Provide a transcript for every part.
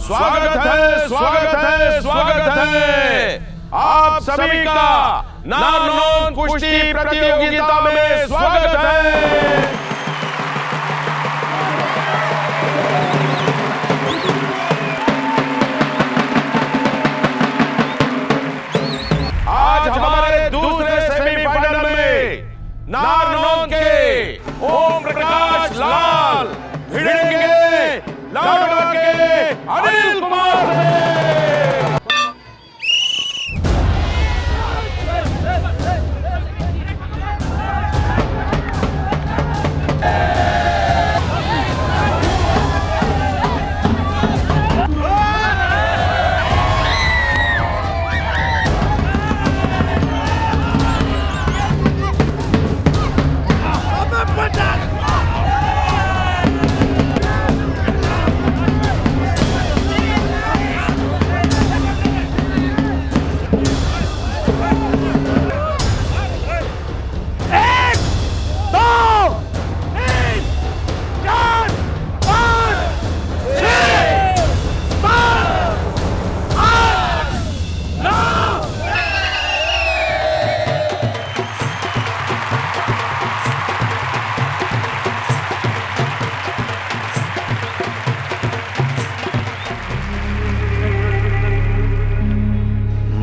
स्वागत है, स्वागत है, स्वागत है आप सभी का नारनौंद कुश्ती प्रतियोगिता में स्वागत है। आज हमारे दूसरे सेमीफाइनल में नारनौंद के ओम प्रकाश लाल भिड़ेंगे लाडवा के अनिल कुमार से।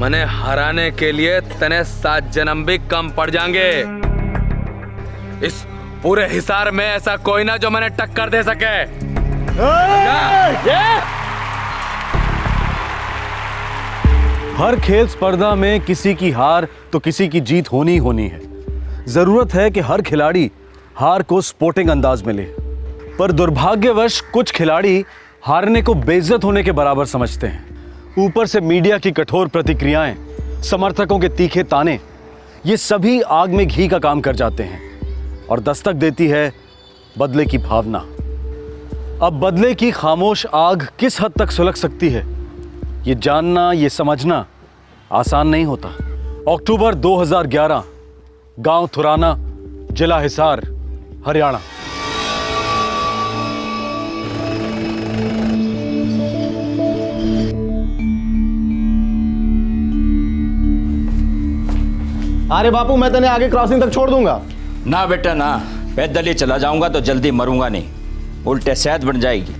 मने हराने के लिए तने 7 जन्म भी कम पड़ जाएंगे। इस पूरे हिसार में ऐसा कोई ना जो मैंने टक्कर दे सके। हर खेल स्पर्धा में किसी की हार तो किसी की जीत होनी ही होनी है। जरूरत है कि हर खिलाड़ी हार को स्पोर्टिंग अंदाज में ले, पर दुर्भाग्यवश कुछ खिलाड़ी हारने को बेइज्जत होने के बराबर समझते हैं। ऊपर से मीडिया की कठोर प्रतिक्रियाएं, समर्थकों के तीखे ताने, ये सभी आग में घी का काम कर जाते हैं और दस्तक देती है बदले की भावना। अब बदले की खामोश आग किस हद तक सुलग सकती है, ये जानना, ये समझना आसान नहीं होता। अक्टूबर 2011, गांव थुराना, जिला हिसार, हरियाणा। अरे बापू, मैं तने आगे क्रॉसिंग तक छोड़ दूंगा। ना बेटा ना, पैदल ही चला जाऊंगा तो जल्दी मरूंगा नहीं, उल्टे सेहत बन जाएगी।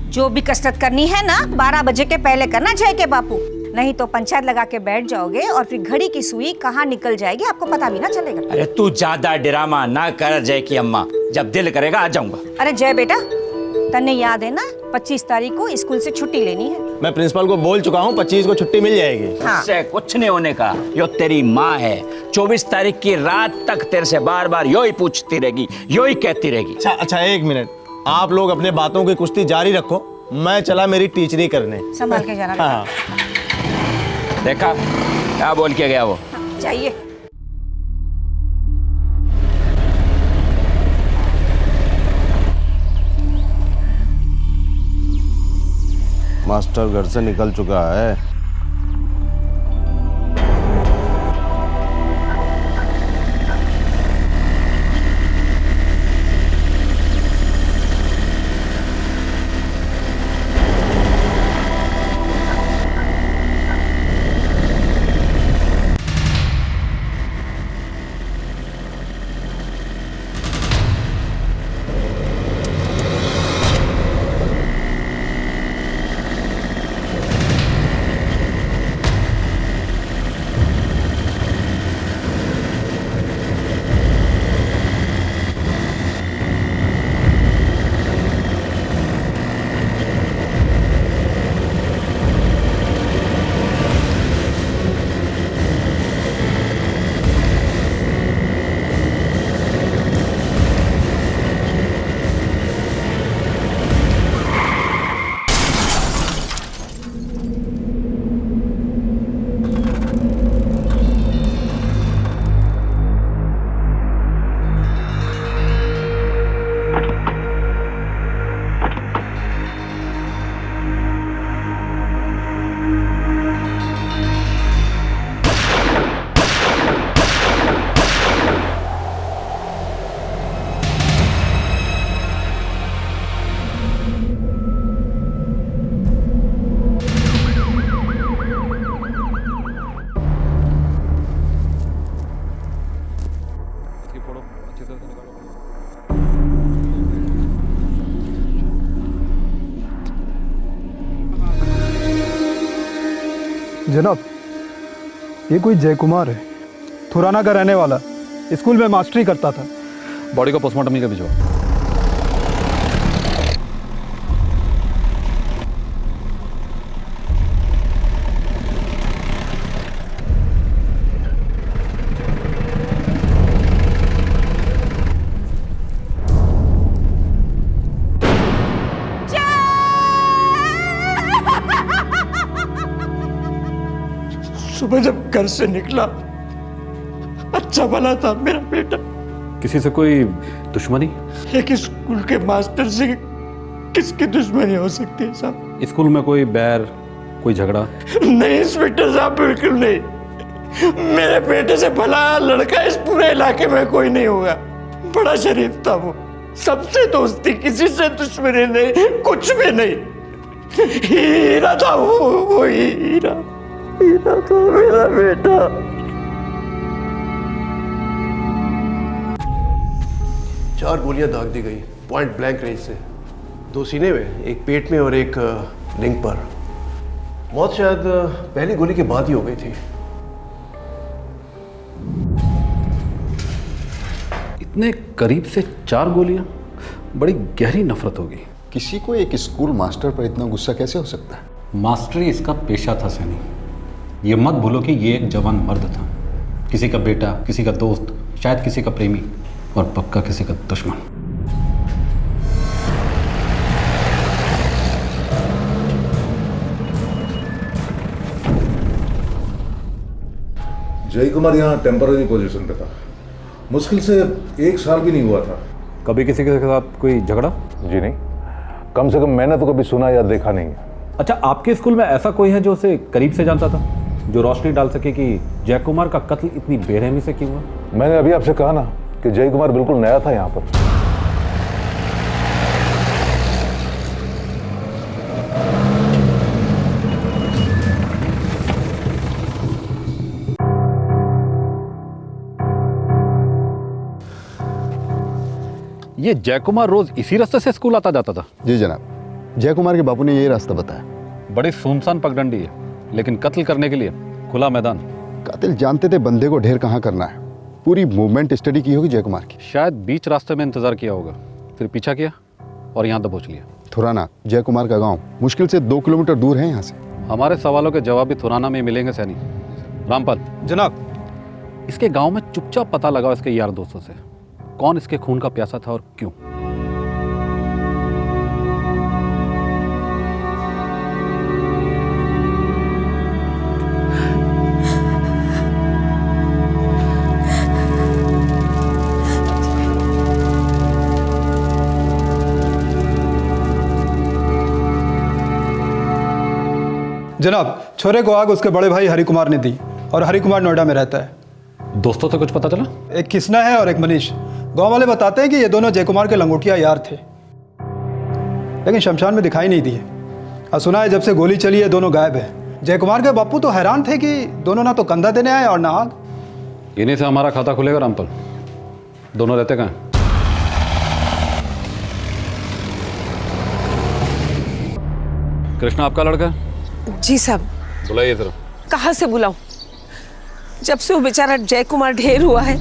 जो भी कसरत करनी है ना 12 बजे के पहले करना जय के बापू, नहीं तो पंचायत लगा के बैठ जाओगे और फिर घड़ी की सुई कहाँ निकल जाएगी आपको पता भी ना चलेगा। अरे तू ज्यादा ड्रामा ना कर जय की अम्मा, जब दिल करेगा आ जाऊंगा। अरे जय बेटा, तन्ने याद है ना 25 तारीख को स्कूल से छुट्टी लेनी है। मैं प्रिंसिपल को बोल चुका हूँ 25 को छुट्टी मिल जाएगी। हाँ। उससे कुछ नहीं होने का, यो तेरी माँ है, 24 तारीख की रात तक तेरे से बार बार यो ही पूछती रहेगी, यो ही कहती रहेगी। अच्छा 1 मिनट, आप लोग अपने बातों की कुश्ती जारी रखो, मैं चला मेरी टीचरी करने। संभाल के जाना। हाँ। देखा क्या बोल के गया वो। चाहिए। मास्टर घर से निकल चुका है। जनाब, ये कोई जय कुमार है, थुराना का रहने वाला, स्कूल में मास्टरी करता था। बॉडी को पोस्टमार्टम के लिए भिजवाओ। सुबह जब घर से निकला, अच्छा भला था मेरा बेटा। किसी से कोई दुश्मनी? एक स्कूल के मास्टर से किसकी दुश्मनी हो सकती है साहब? स्कूल में कोई बैर, कोई झगड़ा? नहीं इंस्पेक्टर साहब, बिल्कुल नहीं। मेरे बेटे से भला लड़का इस पूरे इलाके में कोई नहीं होगा। बड़ा शरीफ था वो, सबसे दोस्ती, किसी से दुश्मनी नहीं, कुछ भी नहीं। हीरा था वो हीरा था मेरा बेटा। चार गोलियां दाग दी गई पॉइंट ब्लैंक रेंज से, 2 सीने में, एक पेट में और एक लिंग पर। मौत शायद पहली गोली के बाद ही हो गई थी। इतने करीब से 4 गोलियां? बड़ी गहरी नफरत होगी। किसी को एक स्कूल मास्टर पर इतना गुस्सा कैसे हो सकता है? मास्टरी इसका पेशा था सैनी। ये मत भूलो कि ये एक जवान मर्द था, किसी का बेटा, किसी का दोस्त, शायद किसी का प्रेमी, और पक्का किसी का दुश्मन। जय कुमार यहाँ टेम्पररी पोजीशन पे था, मुश्किल से 1 साल भी नहीं हुआ था। कभी किसी के साथ कोई झगड़ा? जी नहीं, कम से कम मैंने तो कभी सुना या देखा नहीं। अच्छा, आपके स्कूल में ऐसा कोई है जो उसे करीब से जानता था, जो रोशनी डाल सके कि जय कुमार का कत्ल इतनी बेरहमी से क्यों हुआ? मैंने अभी आपसे कहा ना कि जय कुमार बिल्कुल नया था यहाँ पर। ये जय कुमार रोज इसी रास्ते से स्कूल आता जाता था? जी जनाब, जय कुमार के बापू ने यही रास्ता बताया। बड़ी सुनसान पगडंडी है, लेकिन कत्ल करने के लिए खुला मैदान। कातिल जानते थे बंदे को ढेर कहाँ करना है। पूरी मूवमेंट स्टडी की होगी जय कुमार की। शायद बीच रास्ते में इंतजार किया होगा, फिर पीछा किया और यहाँ दबोच लिया। थुराना जय कुमार का गांव मुश्किल से 2 किलोमीटर दूर है यहाँ से। हमारे सवालों के जवाब भी थुराना में मिलेंगे सैनी। रामपाल जनाब, इसके गांव में चुपचाप पता लगाओ इसके यार दोस्तों से, कौन इसके खून का प्यासा था और क्यों। जनाब, छोरे को आग उसके बड़े भाई हरि कुमार ने दी, और हरि कुमार नोएडा में रहता है। दोस्तों से कुछ पता चला? एक किसना है और एक मनीष। गांव वाले बताते हैं कि ये दोनों जय कुमार के लंगोटिया यार थे, लेकिन शमशान में दिखाई नहीं दिए। और सुना है जब से गोली चली है दोनों गायब है। जय कुमार के बापू तो हैरान थे कि दोनों ना तो कंधा देने आए और ना आग। इन्हीं से हमारा खाता खुलेगा रामपाल। दोनों रहते कहाँ? कृष्णा आपका लड़का? जी साहब। बुलाइए जरा। कहाँ से बुलाऊं? जब से वो बेचारा जय कुमार ढेर हुआ है,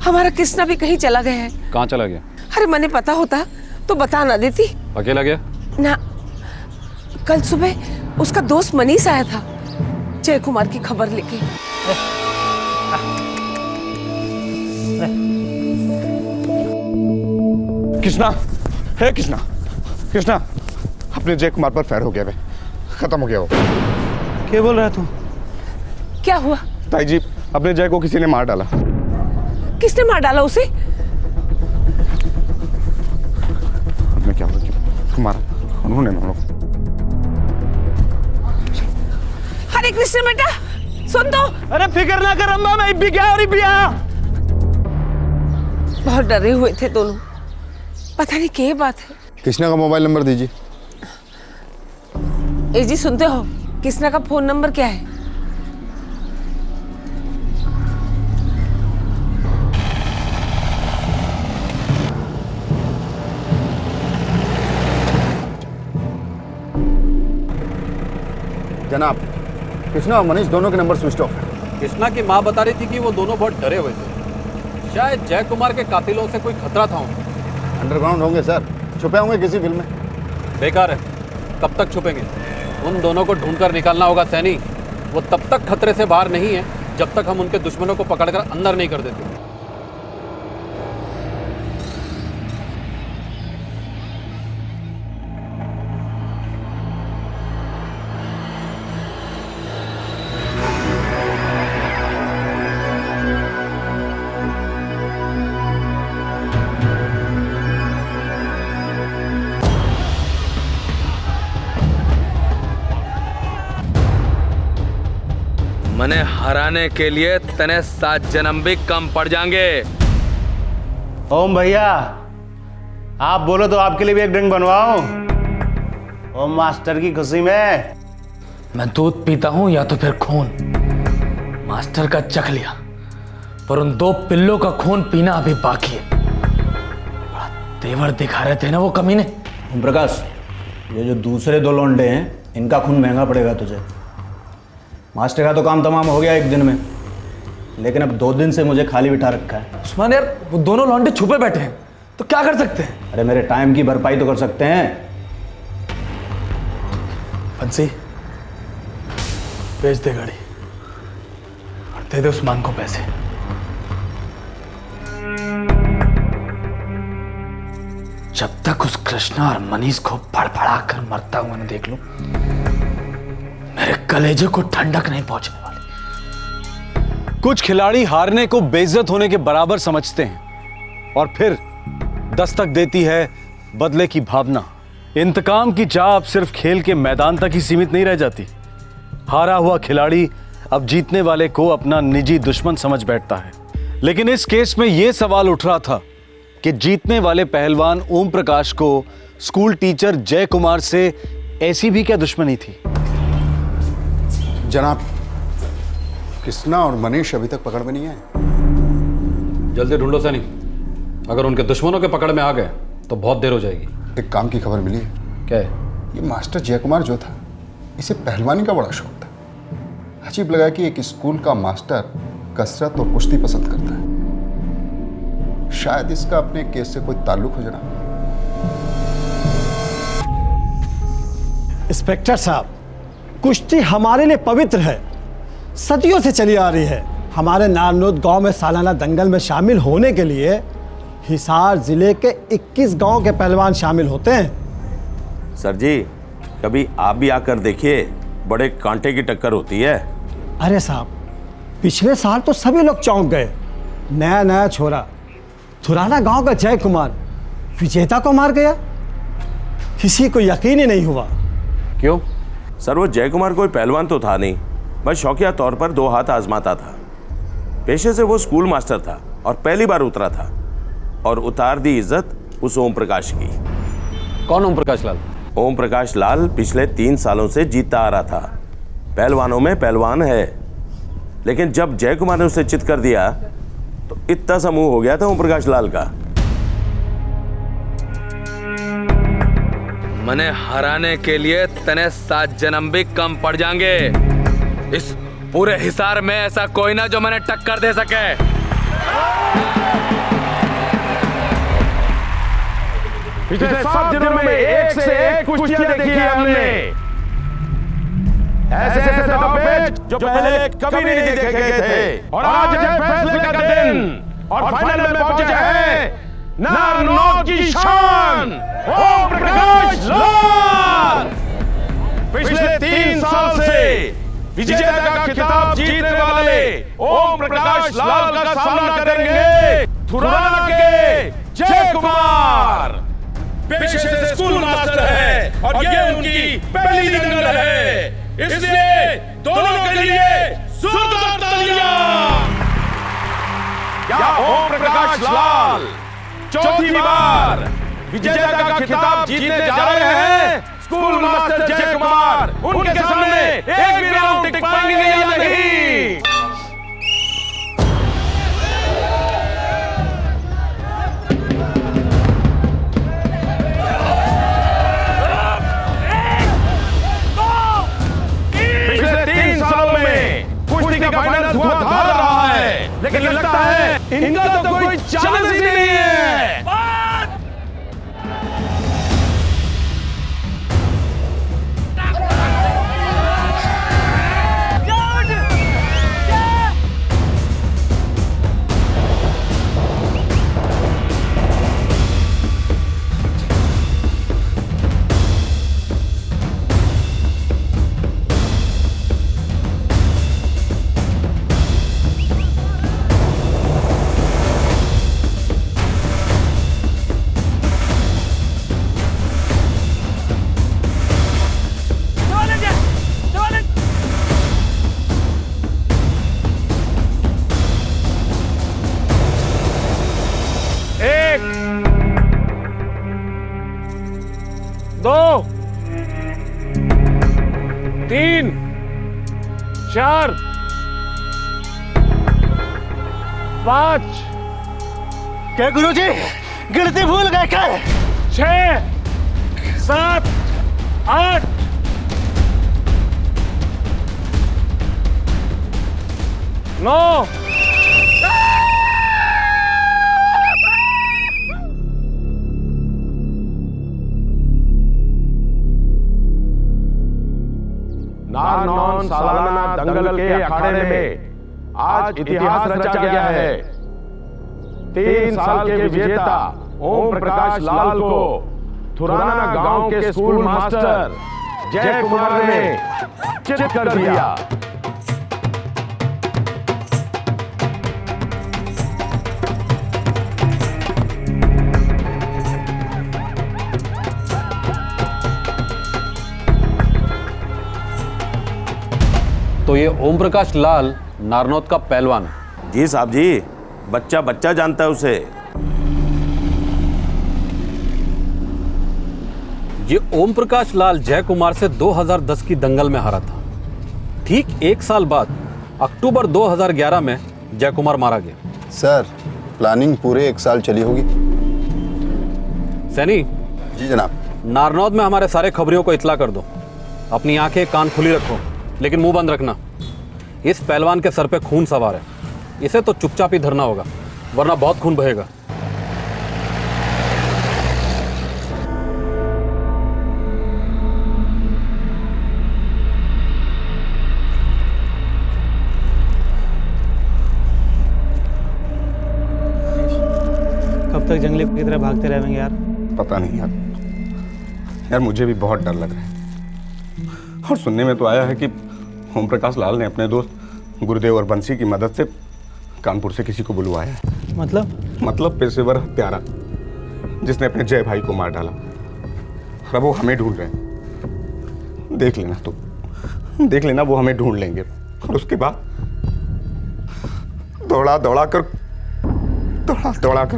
हमारा कृष्णा भी कहीं चला गया है। कहाँ चला गया? अरे मैंने पता होता तो बता ना देती। अकेला गया? ना, कल सुबह उसका दोस्त मनीष आया था जय कुमार की खबर लेके। कृष्णा, हे कृष्णा, कृष्णा, अपने जय कुमार पर फायर हो गया है, खत्म हो गया वो। क्या बोल रहा है तू? क्या हुआ? ताई जी, अपने जय को किसी ने मार डाला। किसने मार डाला उसे? मैं क्या कुमार, उन्होंने मारो। अरे कृष्ण बेटा, सुन तो। अरे फिक्र ना कर अम्मा, मैं भी क्या और भी आ। बहुत डरे हुए थे दोनों, पता नहीं क्या बात है। कृष्णा का मोबाइल नंबर दीजिए। ए जी सुनते हो, कृष्णा का फोन नंबर क्या है? जनाब, कृष्णा और मनीष दोनों के नंबर स्विच ऑफ है। कृष्णा की माँ बता रही थी कि वो दोनों बहुत डरे हुए थे। शायद जय कुमार के कातिलों से कोई खतरा था उन्हें। अंडरग्राउंड होंगे सर, छुपे होंगे किसी बिल में। बेकार है, कब तक छुपेंगे? उन दोनों को ढूंढकर निकालना होगा सैनी। वो तब तक खतरे से बाहर नहीं है जब तक हम उनके दुश्मनों को पकड़कर अंदर नहीं कर देते। मने हराने के लिए तने 7 जन्म भी कम पड़ जाएंगे। ओम भैया, आप बोलो तो आपके लिए भी एक ड्रिंक बनवाऊं। ओम मास्टर की खुशी में। मैं दूध पीता हूं या तो फिर खून। मास्टर का चख लिया, पर उन 2 पिल्लों का खून पीना अभी बाकी है। बड़ा तेवर दिखा रहे थे ना वो कमीने। ओम प्रकाश, ये जो दूसरे 2 लौंडे हैं, इनका खून महंगा पड़ेगा तुझे। मास्टर का तो काम तमाम हो गया एक दिन में, लेकिन अब 2 दिन से मुझे खाली बिठा रखा है। उस्मान यार, वो दोनों लौंडे छुपे बैठे हैं, तो क्या कर सकते हैं? अरे मेरे टाइम की भरपाई तो कर सकते हैं। बंसी, भेज दे गाड़ी और दे दे उस्मान को पैसे। जब तक उस कृष्णा और मनीष को फड़फड़ा कर मरता हुआ न देख लूं, मेरे कलेजे को ठंडक नहीं पहुंचने वाली। कुछ खिलाड़ी हारने को बेइज्जत होने के बराबर समझते हैं और फिर दस्तक देती है बदले की भावना। इंतकाम की चाह अब सिर्फ खेल के मैदान तक ही सीमित नहीं रह जाती। हारा हुआ खिलाड़ी अब जीतने वाले को अपना निजी दुश्मन समझ बैठता है। लेकिन इस केस में यह सवाल उठ रहा था कि जीतने वाले पहलवान ओम प्रकाश को स्कूल टीचर जय कुमार से ऐसी भी क्या दुश्मनी थी? जनाब, कृष्णा और मनीष अभी तक पकड़ में नहीं आए। जल्दी ढूंढो सैनी। अगर उनके दुश्मनों के पकड़ में आ गए तो बहुत देर हो जाएगी। एक काम की खबर मिली है। क्या है? ये मास्टर जय कुमार जो था, इसे पहलवानी का बड़ा शौक था। अजीब लगा कि एक स्कूल का मास्टर कसरत और कुश्ती पसंद करता है। शायद इसका अपने केस से कोई ताल्लुक हो। जनाब इंस्पेक्टर साहब, कुश्ती हमारे लिए पवित्र है, सदियों से चली आ रही है। हमारे नारनौद गांव में सालाना दंगल में शामिल होने के लिए हिसार जिले के 21 गांव के पहलवान शामिल होते हैं। सर जी, कभी आप भी आकर देखिए, बड़े कांटे की टक्कर होती है। अरे साहब, पिछले साल तो सभी लोग चौंक गए। नया नया छोरा थुराना गांव का जय कुमार विजेता को मार गया। किसी को यकीन ही नहीं हुआ। क्यों? सर, वो जय कुमार कोई पहलवान तो था नहीं, बस शौकिया तौर पर 2 हाथ आजमाता था। पेशे से वो स्कूल मास्टर था और पहली बार उतरा था और उतार दी इज्जत उस ओम प्रकाश की। कौन ओम प्रकाश लाल? ओम प्रकाश लाल पिछले 3 सालों से जीतता आ रहा था। पहलवानों में पहलवान है, लेकिन जब जय कुमार ने उसे चित कर दिया तो इतना सा मुंह हो गया था ओम प्रकाश लाल का। मने हराने के लिए तने 7 जन्म भी कम पड़ जाएंगे। इस पूरे हिसार में ऐसा कोई ना जो मैंने टक्कर दे सके। पिछले 7 दिनों में एक से एक कुश्तियां देखी है हमने। ऐसे दांव पेच जो पहले कभी नहीं देखे गए थे। और आज है फैसले का दिन और फाइनल में पहुंचे हैं नारनौद की शान ओम प्रकाश लाल। पिछले 3 साल से विजेता का खिताब जीतने वाले ओम प्रकाश लाल का सामना करेंगे थुराना के जय कुमार। पेशे से स्कूल मास्टर है और ये उनकी पहली दंगल है, इसलिए दोनों के लिए जोरदार तालियां। क्या ओम प्रकाश लाल चौथी बार विजेता का खिताब जीतने जा रहे हैं? स्कूल मास्टर जय कुमार उनके सामने एक भी राउंड टिक पाएंगे या नहीं? पिछले 3 सालों लेकिन लगता है इनका तो कोई चांस ही नहीं है। दो, तीन, चार, पांच, क्या गुरुजी गिनती भूल गए क्या? 6, 7, 8, 9, नारनौल सालाना दंगल के अखाड़े में आज इतिहास रचा गया है। 3 साल के विजेता ओम प्रकाश लाल को थुराना गांव के स्कूल मास्टर जय कुमार ने चित कर दिया। तो ये ओम प्रकाश लाल नारनौत का पहलवान है। जी साहब जी, बच्चा बच्चा जानता है उसे। ये ओम प्रकाश लाल जय कुमार से 2010 की दंगल में हारा था। ठीक 1 साल बाद अक्टूबर 2011 में जय कुमार मारा गया। सर, प्लानिंग पूरे 1 साल चली होगी। सैनी जी जनाब। नारनौत में हमारे सारे खबरियों को इतला कर दो। अपनी आंखें कान खुली रखो, लेकिन मुंह बंद रखना। इस पहलवान के सर पे खून सवार है, इसे तो चुपचाप ही धरना होगा, वरना बहुत खून बहेगा। कब तक जंगली की तरह भागते रहेंगे यार? पता नहीं यार, मुझे भी बहुत डर लग रहा है। और सुनने में तो आया है कि ओम प्रकाश लाल ने अपने दोस्त गुरुदेव और बंसी की मदद से कानपुर से किसी को बुलवाया है। मतलब पेशेवर हत्यारा जिसने अपने जय भाई को मार डाला। और अब वो हमें ढूंढ रहे हैं। देख लेना वो हमें ढूंढ लेंगे और उसके बाद दौड़ा कर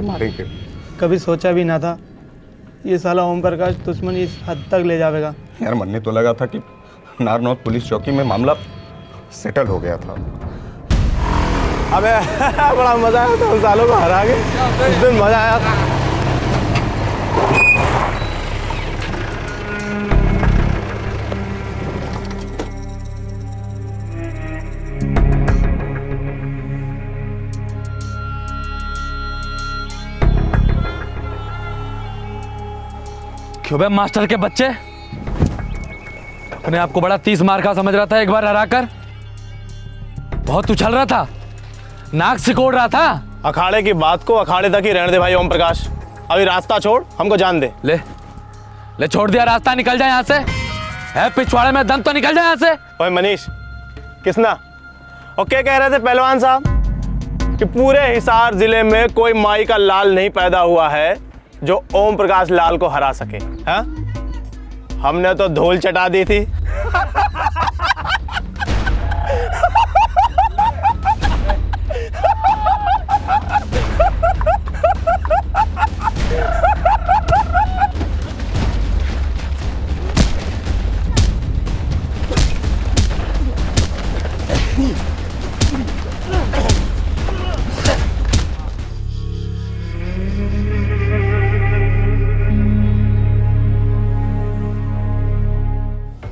मारेंगे। कभी सोचा भी ना था ये साला ओम प्रकाश दुश्मनी इस हद तक ले जाएगा। यार मनने तो लगा था कि नारनौत पुलिस चौकी में मामला सेटल हो गया था। अबे बड़ा मजा आया था, उन सालों को हरा के उस दिन मजा आया था। क्यों बे मास्टर के बच्चे, अपने आप को बड़ा 30 मार का समझ रहा था। एक बार हराकर बहुत उछल रहा था, नाक सिकोड़ रहा था। अखाड़े की बात को अखाड़े तक ही रहने दे भाई ओम प्रकाश। अभी रास्ता छोड़, हमको जान दे। ले छोड़ दिया रास्ता, निकल जाए यहाँ से। है पिछवाड़े में दम तो निकल जाए यहाँ से। ओए मनीष, किसना और क्या कह रहे थे पहलवान साहब कि पूरे हिसार जिले में कोई माई का लाल नहीं पैदा हुआ है जो ओम प्रकाश लाल को हरा सके। हाँ, हमने तो धूल चटा दी थी।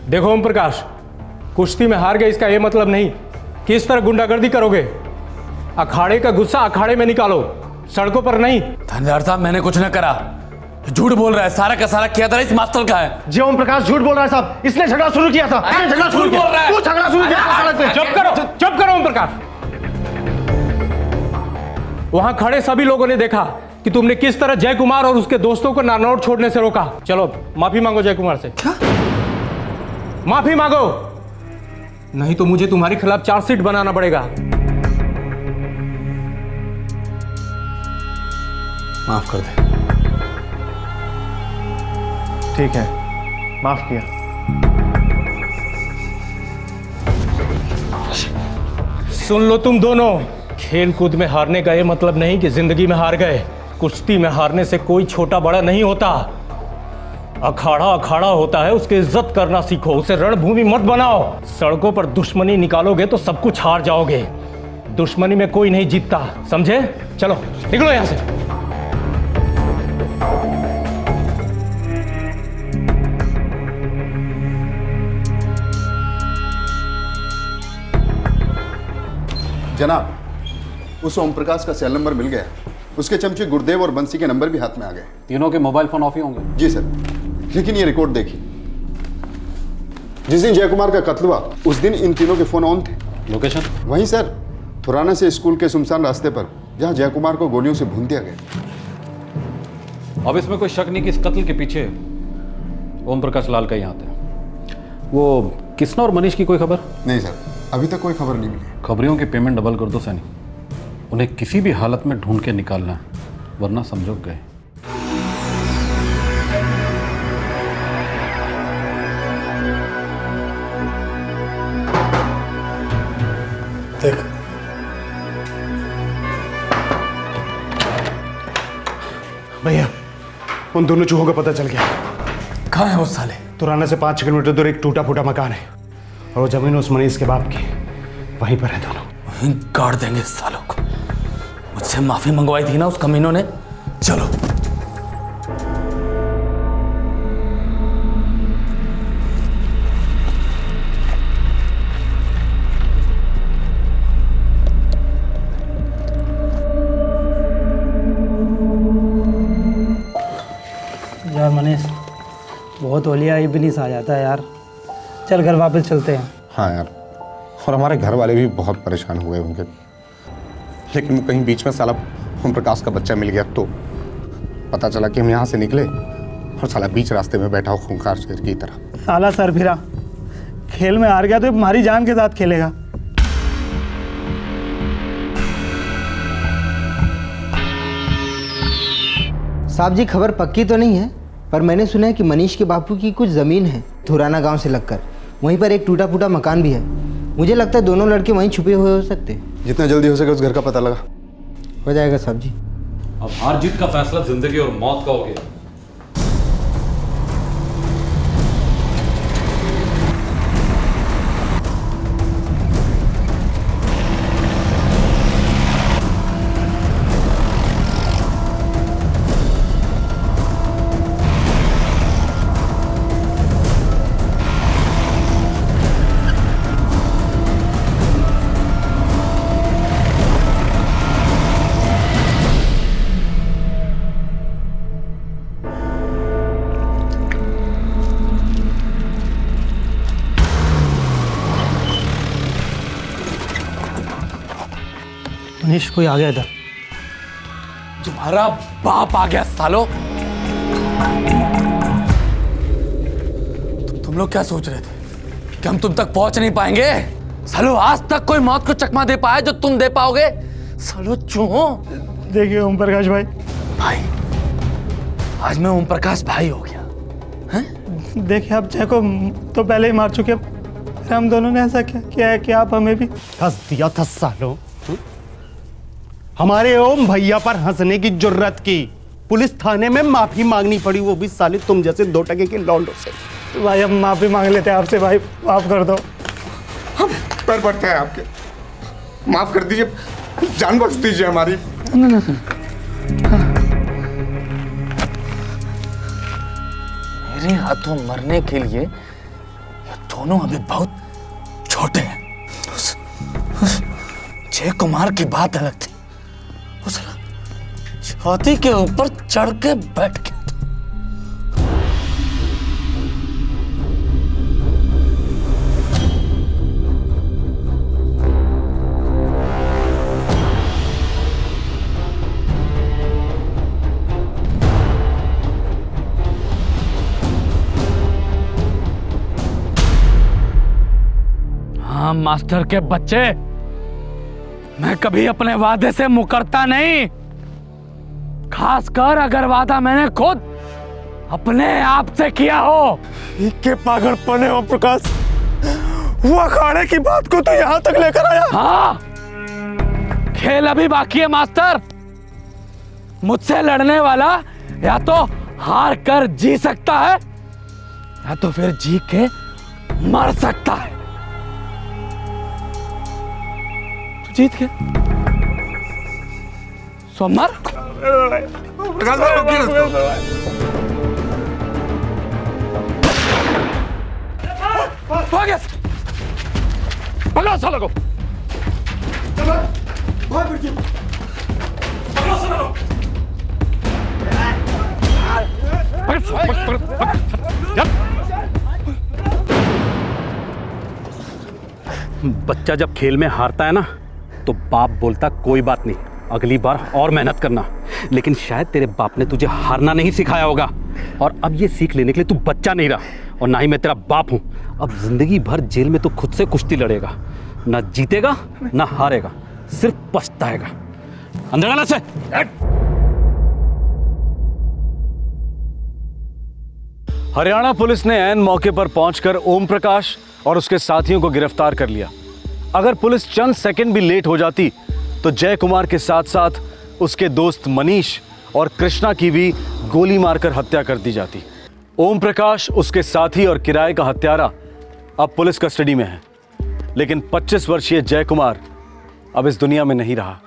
देखो ओम प्रकाश, कुश्ती में हार गए इसका ये मतलब नहीं कि इस तरह गुंडागर्दी करोगे। अखाड़े का गुस्सा अखाड़े में निकालो, सड़कों पर नहीं। थानेदार साहब, मैंने कुछ न करा, झूठ बोल रहा है, सारा का सारा किया था इस मास्टर का है। जी ओम प्रकाश झूठ बोल रहा है साहब, इसने झगड़ा शुरू किया था। झगड़ा शुरू बोल रहा है, तू झगड़ा शुरू किया था सड़क पे। चुप करो ओम प्रकाश। वहां खड़े सभी लोगों ने देखा कि तुमने किस तरह जय कुमार और उसके दोस्तों को नारनौल छोड़ने से रोका। चलो माफी मांगो जय कुमार से। क्या? माफी मांगो, नहीं तो मुझे तुम्हारे खिलाफ चार्जशीट बनाना पड़ेगा। माफ कर दे। ठीक है, माफ किया। सुन लो तुम दोनों, खेल कूद में हारने का ये मतलब नहीं कि जिंदगी में हार गए। कुश्ती में हारने से कोई छोटा बड़ा नहीं होता। अखाड़ा अखाड़ा होता है, उसकी इज्जत करना सीखो, उसे रणभूमि मत बनाओ। सड़कों पर दुश्मनी निकालोगे तो सब कुछ हार जाओगे। दुश्मनी में कोई नहीं जीतता, समझे? चलो निकलो यहां से। जनाब, उस ओम प्रकाश का सेल नंबर मिल गया। उसके चमचे गुरुदेव और बंसी के नंबर भी हाथ में आ गए। तीनों के मोबाइल फोन ऑफ ही होंगे। जी सर, लेकिन ये रिकॉर्ड देखिए, जिस दिन जय कुमार का कत्ल हुआ उस दिन इन तीनों के फोन ऑन थे। लोकेशन? वहीं सर, थुराना से स्कूल के सुनसान रास्ते पर, जहां जय कुमार को गोलियों से भून दिया गया। अब इसमें कोई शक नहीं कि इस कत्ल के पीछे ओम प्रकाश लाल का ही हाथ है। वो किसना और मनीष की कोई खबर? नहीं सर, अभी तक कोई खबर नहीं मिली। खबरियों की पेमेंट डबल कर दो सैनी। उन्हें किसी भी हालत में ढूंढ के निकालना है, वरना समझो गए। देख, भैया उन दोनों चूहों का पता चल गया। कहाँ है वो साले? तुराना से 5 किलोमीटर दूर एक टूटा फूटा मकान है और वो जमीन उस मनीष के बाप की, वहीं पर है दोनों। वहीं गाड़ देंगे इस सालों को। मुझसे माफी मंगवाई थी ना उस कमीनों ने। चलो। यार मनीष, बहुत ओलिया इब्निस आ जाता है यार। चल घर वापस चलते हैं। हाँ यार, और हमारे घर वाले भी बहुत परेशान हुए होंगे। लेकिन कहीं बीच में साला ओम प्रकाश का बच्चा मिल गया तो पता चला कि हम यहाँ से निकले और साला बीच रास्ते में बैठा हो खूंखार शेर की तरह। साला सर फिरा, खेल में हार गया तो हमारी जान के साथ खेलेगा। साहब जी, खबर पक्की तो नहीं है, पर मैंने सुना है कि मनीष के बापू की कुछ ज़मीन है धुराना गांव से लगकर। वहीं पर एक टूटा फूटा मकान भी है। मुझे लगता है दोनों लड़के वहीं छुपे हुए हो सकते हैं। जितना जल्दी हो सके उस घर का पता लगा। हो जाएगा साहब जी। अब हार जीत का फैसला जिंदगी और मौत का हो गया। मनीष, कोई आ गया इधर। तुम्हारा बाप आ गया सालो। तुम लोग क्या सोच रहे थे कि हम तुम तक पहुंच नहीं पाएंगे? सालो, आज तक कोई मौत को चकमा दे पाया जो तुम दे पाओगे? सालो चूहों। देखिए ओम प्रकाश भाई, आज मैं ओम प्रकाश भाई हो गया हैं? देखिए आप जय को तो पहले ही मार चुके, फिर हम दोनों ने ऐसा क्या किया है कि आप हमें भी हंस दिया था सालो। हमारे ओम भैया पर हंसने की जुर्रत की। पुलिस थाने में माफी मांगनी पड़ी, वो भी साले तुम जैसे 2 टके के लौंडों से। भाई हम माफी मांग लेते हैं आपसे, भाई माफ कर दो। हम पैर पड़ते हैं आपके, माफ कर दीजिए, जान बख्श दीजिए हमारी। मेरे हाथों मरने के लिए ये दोनों अभी बहुत छोटे हैं। जय कुमार की बात अलग थी। वो साला छाती के ऊपर चढ़ के बैठ गया था। हाँ मास्टर के बच्चे, मैं कभी अपने वादे से मुकरता नहीं, खासकर अगर वादा मैंने खुद अपने आप से किया हो। के पागलपन है ओम प्रकाश, वो अखाड़े की बात को तो यहां तक लेकर आया। हाँ, खेल अभी बाकी है मास्टर। मुझसे लड़ने वाला या तो हार कर जी सकता है या तो फिर जी के मर सकता है। तू जीत के सो मर। पकड़ो सालों को। बच्चा जब खेल में हारता है ना तो बाप बोलता कोई बात नहीं, अगली बार और मेहनत करना। लेकिन शायद तेरे बाप ने तुझे हारना नहीं सिखाया होगा और अब ये सीख लेने के लिए तू बच्चा नहीं रहा और ना ही मैं तेरा बाप हूं। अब जिंदगी भर जेल में तो खुद से कुश्ती लड़ेगा, ना जीतेगा ना हारेगा, सिर्फ पछताएगा। अंदर आना से। हरियाणा पुलिस ने ऐन मौके पर पहुंचकर ओम प्रकाश और उसके साथियों को गिरफ्तार कर लिया। अगर पुलिस चंद सेकंड भी लेट हो जाती तो जय कुमार के साथ साथ उसके दोस्त मनीष और कृष्णा की भी गोली मारकर हत्या कर दी जाती। ओम प्रकाश, उसके साथी और किराए का हत्यारा अब पुलिस कस्टडी में है, लेकिन 25 वर्षीय जय कुमार अब इस दुनिया में नहीं रहा।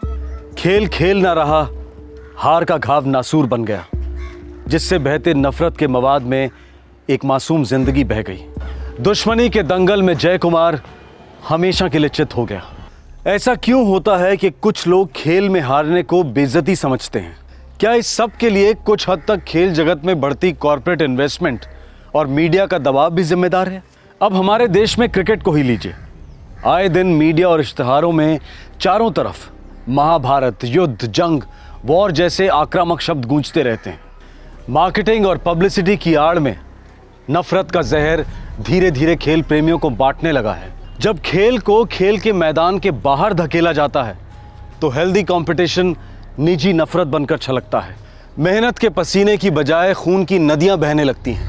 खेल खेल ना रहा, हार का घाव नासूर बन गया, जिससे बहते नफरत के मवाद में एक मासूम जिंदगी बह गई। दुश्मनी के दंगल में जय कुमार हमेशा के लिए चित हो गया। ऐसा क्यों होता है कि कुछ लोग खेल में हारने को बेइज्जती समझते हैं? क्या इस सब के लिए कुछ हद तक खेल जगत में बढ़ती कॉर्पोरेट इन्वेस्टमेंट और मीडिया का दबाव भी जिम्मेदार है? अब हमारे देश में क्रिकेट को ही लीजिए, आए दिन मीडिया और इश्तिहारों में चारों तरफ महाभारत, युद्ध, जंग, वॉर जैसे आक्रामक शब्द गूंजते रहते हैं। मार्केटिंग और पब्लिसिटी की आड़ में नफरत का जहर धीरे धीरे खेल प्रेमियों को बांटने लगा है। जब खेल को खेल के मैदान के बाहर धकेला जाता है तो हेल्दी कंपटीशन निजी नफरत बनकर छलकता है। मेहनत के पसीने की बजाय खून की नदियां बहने लगती हैं।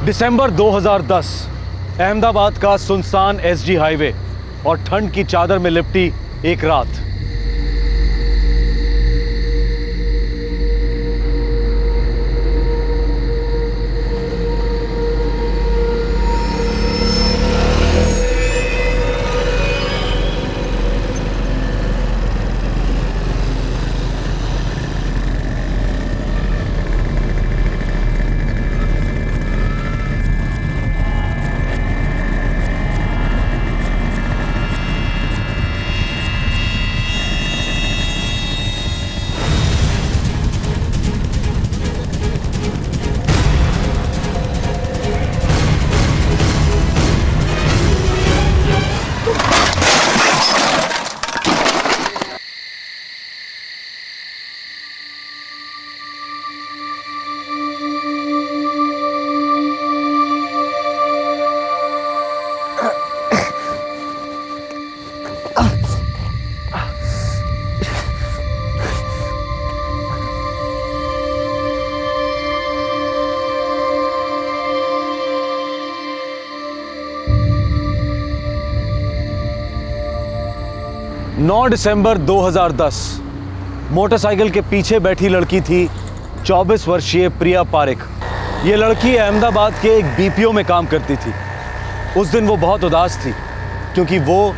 दिसंबर 2010, अहमदाबाद का सुनसान एसजी हाईवे और ठंड की चादर में लिपटी एक रात। दिसंबर 2010, मोटरसाइकिल के पीछे बैठी लड़की थी 24 वर्षीय प्रिया पारेख। ये लड़की अहमदाबाद के एक बीपीओ में काम करती थी। उस दिन वो बहुत उदास थी क्योंकि वो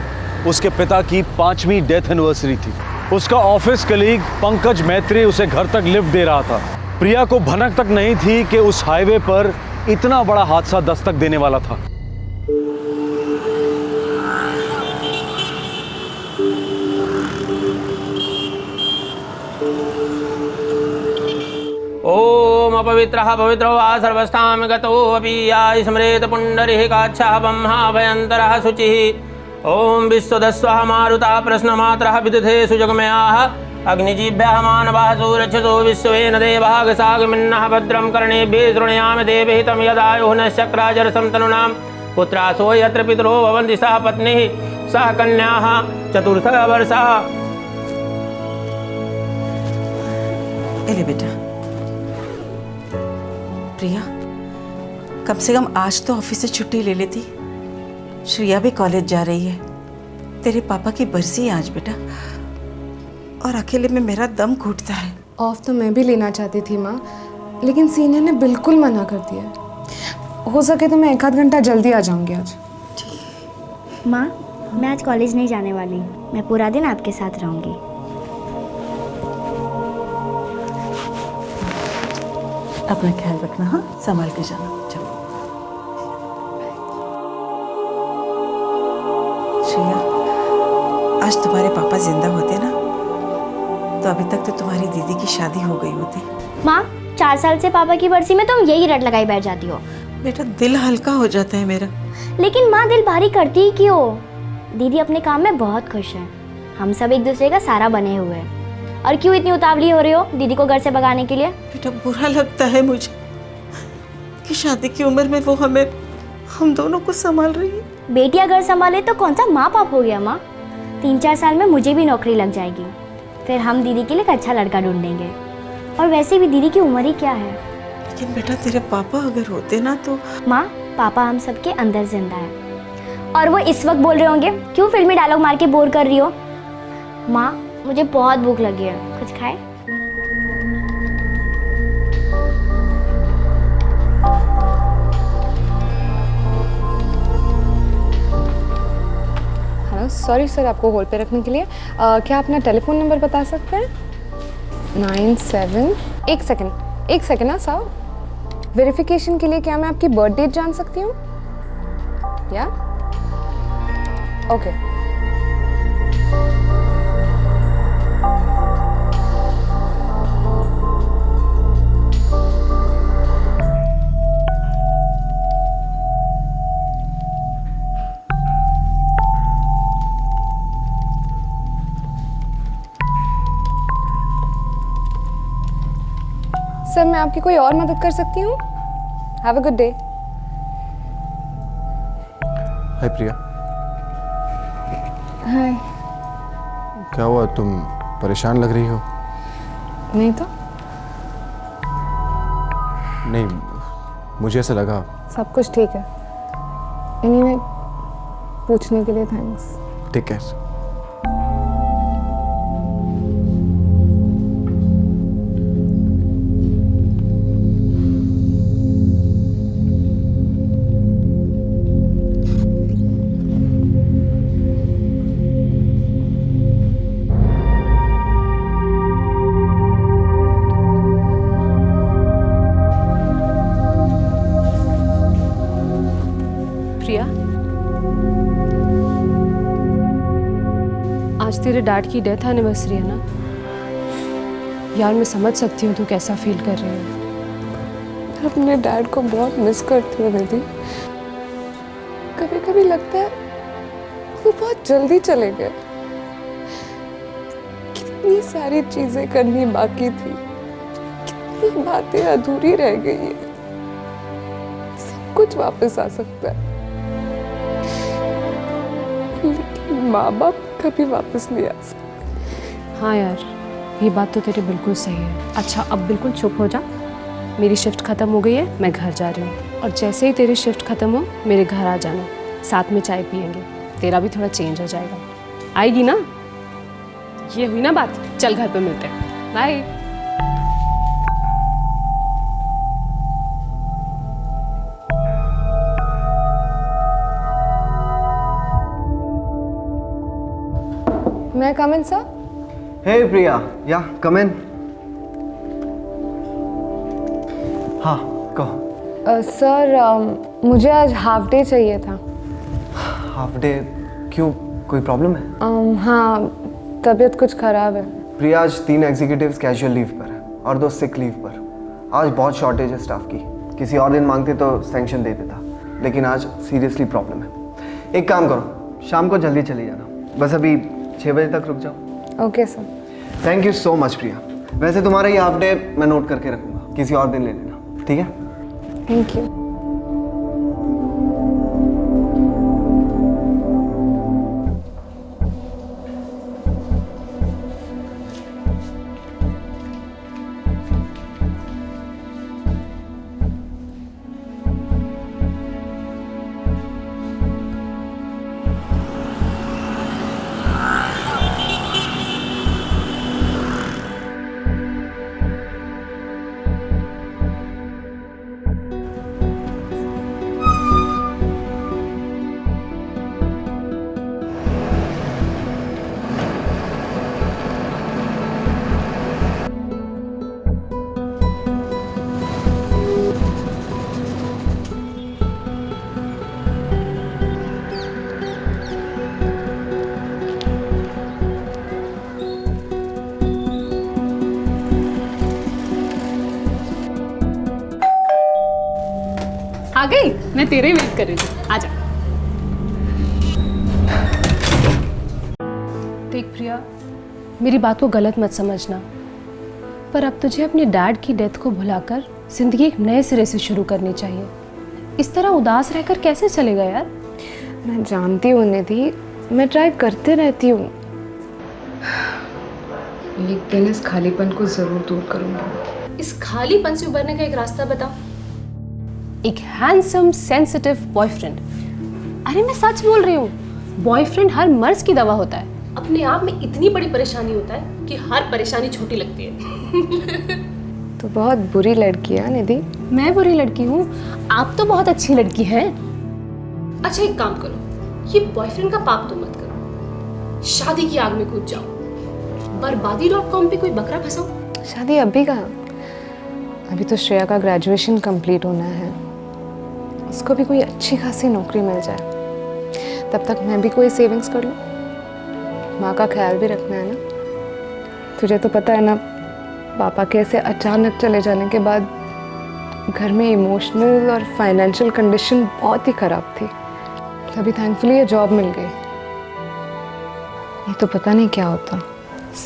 उसके पिता की 5वीं डेथ एनिवर्सरी थी। उसका ऑफिस कलीग पंकज मैत्री उसे घर तक लिफ्ट दे रहा था। प्रिया को भनक तक नहीं थी कि उस हाईवे पर इतना बड़ा हादसा दस्तक देने वाला था। ओम अपवित्रः पवित्रो वा सर्वस्थां गतो अपि या स्मरेत पुण्डरीकाक्षः ब्रह्माभयन्तरः शुचिः। ओम विश्वदस्वः मारुतः प्रश्नमात्रः विदधे सुजगमयाः अग्निजीभ्यः मानवः सुरक्षसो विश्वेन देवाः सागमिन्नः भद्रं कर्णेभिः शृणुयाम देवहितं यदायुः नश्चक्राजरसं तनूनां पुत्रासो यत्र पितरो भवन्ति सह पत्नीः सह कन्याः चतुर्थः वर्षः। एले बेटा, प्रिया कम से कम आज तो ऑफिस से छुट्टी ले लेती। श्रिया भी कॉलेज जा रही है, तेरे पापा की बरसी है आज बेटा, और अकेले में मेरा दम घुटता है। ऑफ तो मैं भी लेना चाहती थी माँ, लेकिन सीनियर ने बिल्कुल मना कर दिया। हो सके तो मैं 1 आध घंटा जल्दी आ जाऊंगी आज। माँ मैं आज कॉलेज नहीं जाने वाली, मैं पूरा दिन आपके साथ रहूंगी। अपना ख्याल रखना, हाँ, संभाल के जाना। चलो श्रिया, आज तुम्हारे पापा जिंदा होते ना तो अभी तक तो तुम्हारी दीदी की शादी हो गई होती। माँ 4 साल से पापा की बरसी में तुम यही रट लगाई बैठ जाती हो। बेटा दिल हल्का हो जाता है मेरा। लेकिन माँ दिल भारी करती ही क्यों? दीदी अपने काम में बहुत खुश है, हम सब एक दूसरे का सहारा बने हुए हैं। और क्यों इतनी उतावली हो रही हो दीदी को घर से भगाने के लिए? बेटा बुरा लगता है मुझे कि शादी की उम्र में वो हम दोनों को संभाल रही है। बेटी अगर संभाले तो कौन सा माँ बाप हो गया माँ। 3-4 साल में मुझे भी नौकरी लग जाएगी, फिर हम दीदी के लिए एक अच्छा लड़का ढूंढेंगे। और वैसे भी दीदी की उम्र ही क्या है। लेकिन बेटा तेरे पापा अगर होते ना तो। माँ पापा हम सबके अंदर जिंदा है, और वो इस वक्त बोल रहे होंगे क्यों फिल्मी डायलॉग मार के बोर कर रही हो। माँ मुझे बहुत भूख लगी है, कुछ खाए? हेलो, सॉरी सर आपको होल्ड पे रखने के लिए। क्या अपना टेलीफोन नंबर बता सकते हैं? 97। एक सेकेंड ना सर, वेरिफिकेशन के लिए क्या मैं आपकी बर्थ डेट जान सकती हूँ? या ओके। सर मैं आपकी कोई और मदद कर सकती हूँ? Have a good day. Hi Priya. Hi. क्या हुआ, तुम परेशान लग रही हो? नहीं तो। नहीं, मुझे ऐसा लगा। सब कुछ ठीक है। एनीवे पूछने के लिए थैंक्स। Take care. प्रिया, आज तेरे डैड की डेथ एनिवर्सरी है ना यार। मैं समझ सकती हूँ तू कैसा फील कर रही है। मैं अपने डैड को बहुत मिस करती हूँ दीदी। कभी कभी लगता है वो बहुत जल्दी चले गए। कितनी सारी चीजें करनी बाकी थी, कितनी बातें अधूरी रह गई है। सब कुछ वापस आ सकता है, लेकिन माँ बाप कभी वापस नहीं आ सकते। हाँ यार, ये बात तो तेरी बिल्कुल सही है। अच्छा अब बिल्कुल चुप हो जा। मेरी शिफ्ट ख़त्म हो गई है, मैं घर जा रही हूँ। और जैसे ही तेरी शिफ्ट ख़त्म हो मेरे घर आ जाना, साथ में चाय पियेंगे, तेरा भी थोड़ा चेंज हो जाएगा। आएगी ना? ये हुई ना बात। चल घर पे मिलते हैं। Bye. May I come in, sir? Hey Priya, yeah, come in. हाँ, कहो। सर मुझे आज हाफ डे चाहिए था। हाफ डे क्यों, कोई प्रॉब्लम है? हाँ, तबीयत कुछ ख़राब है। प्रिया, आज 3 एग्जीक्यूटिव्स कैजुअल लीव पर है और 2 सिक लीव पर। आज बहुत शॉर्टेज है स्टाफ की। किसी और दिन मांगते तो सैंक्शन दे देता, लेकिन आज सीरियसली प्रॉब्लम है। एक काम करो, शाम को जल्दी चली जाना, बस अभी 6 बजे तक रुक जाओ। Okay sir. Thank you so much Priya. वैसे तुम्हारा ये हाफ डे मैं नोट करके रखूँगा, किसी और दिन ले लेना, ठीक है? Thank you. आ गई, मैं तेरे ही वेट कर रही थी। आजा। देख प्रिया, मेरी बात को गलत मत समझना, पर अब तुझे अपने डैड की डेथ को भुलाकर जिंदगी एक नए सिरे से शुरू करनी चाहिए। इस तरह उदास रहकर कैसे चलेगा यार? मैं जानती हूँ निधि, मैं ट्राई करते रहती हूँ। एक दिन इस खालीपन को जरूर दूर करूँगी। इस खालीपन से उभरने का एक रास्ता बताओ। एक हैंडसम सेंसिटिव बॉयफ्रेंड। अरे मैं सच बोल रही हूँ, बॉयफ्रेंड हर मर्ज की दवा होता है। अपने आप में इतनी बड़ी परेशानी होता है कि हर परेशानी छोटी लगती है। तो बहुत बुरी लड़की है निधि। मैं बुरी लड़की हूँ? आप तो बहुत अच्छी लड़की हैं। अच्छा एक काम करो, ये बॉयफ्रेंड का पाप तो मत करो, शादी की आग में कूद जाओ, बर्बादी.com पे कोई बकरा फंसाओ। शादी अभी कहाँ, अभी तो श्रेया का ग्रेजुएशन कंप्लीट होना है, उसको भी कोई अच्छी खासी नौकरी मिल जाए, तब तक मैं भी कोई सेविंग्स कर लूँ। माँ का ख्याल भी रखना है ना। तुझे तो पता है ना, पापा के ऐसे अचानक चले जाने के बाद घर में इमोशनल और फाइनेंशियल कंडीशन बहुत ही ख़राब थी। तभी थैंकफुली ये जॉब मिल गई। ये तो पता नहीं क्या होता।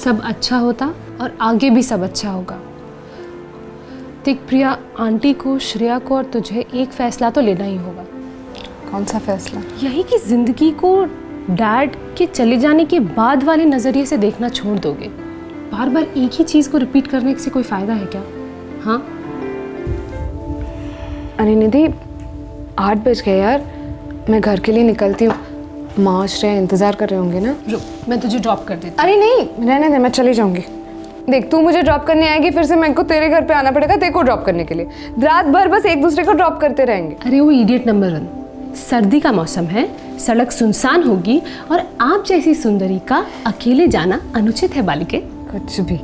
सब अच्छा होता और आगे भी सब अच्छा होगा। देख प्रिया, आंटी को, श्रेया को और तुझे एक फैसला तो लेना ही होगा। कौन सा फैसला? यही कि जिंदगी को डैड के चले जाने के बाद वाले नज़रिए से देखना छोड़ दोगे। बार बार एक ही चीज़ को रिपीट करने से कोई फ़ायदा है क्या? हाँ अरे निधि, 8 बज गए यार, मैं घर के लिए निकलती हूँ। माँ और श्रेया इंतज़ार कर रहे होंगे ना। रुक, मैं तुझे ड्रॉप कर देती हूँ। अरे नहीं, रहने दे, मैं चली जाऊँगी। देख, तू मुझे ड्रॉप करने आएगी, फिर से मेरे को तेरे घर पे आना पड़ेगा तेरे को ड्रॉप करने के लिए। रात भर बस एक दूसरे को ड्रॉप करते रहेंगे। अरे वो इडियट नंबर 1, सर्दी का मौसम है, सड़क सुनसान होगी और आप जैसी सुंदरी का अकेले जाना अनुचित है बालिके। कुछ भी,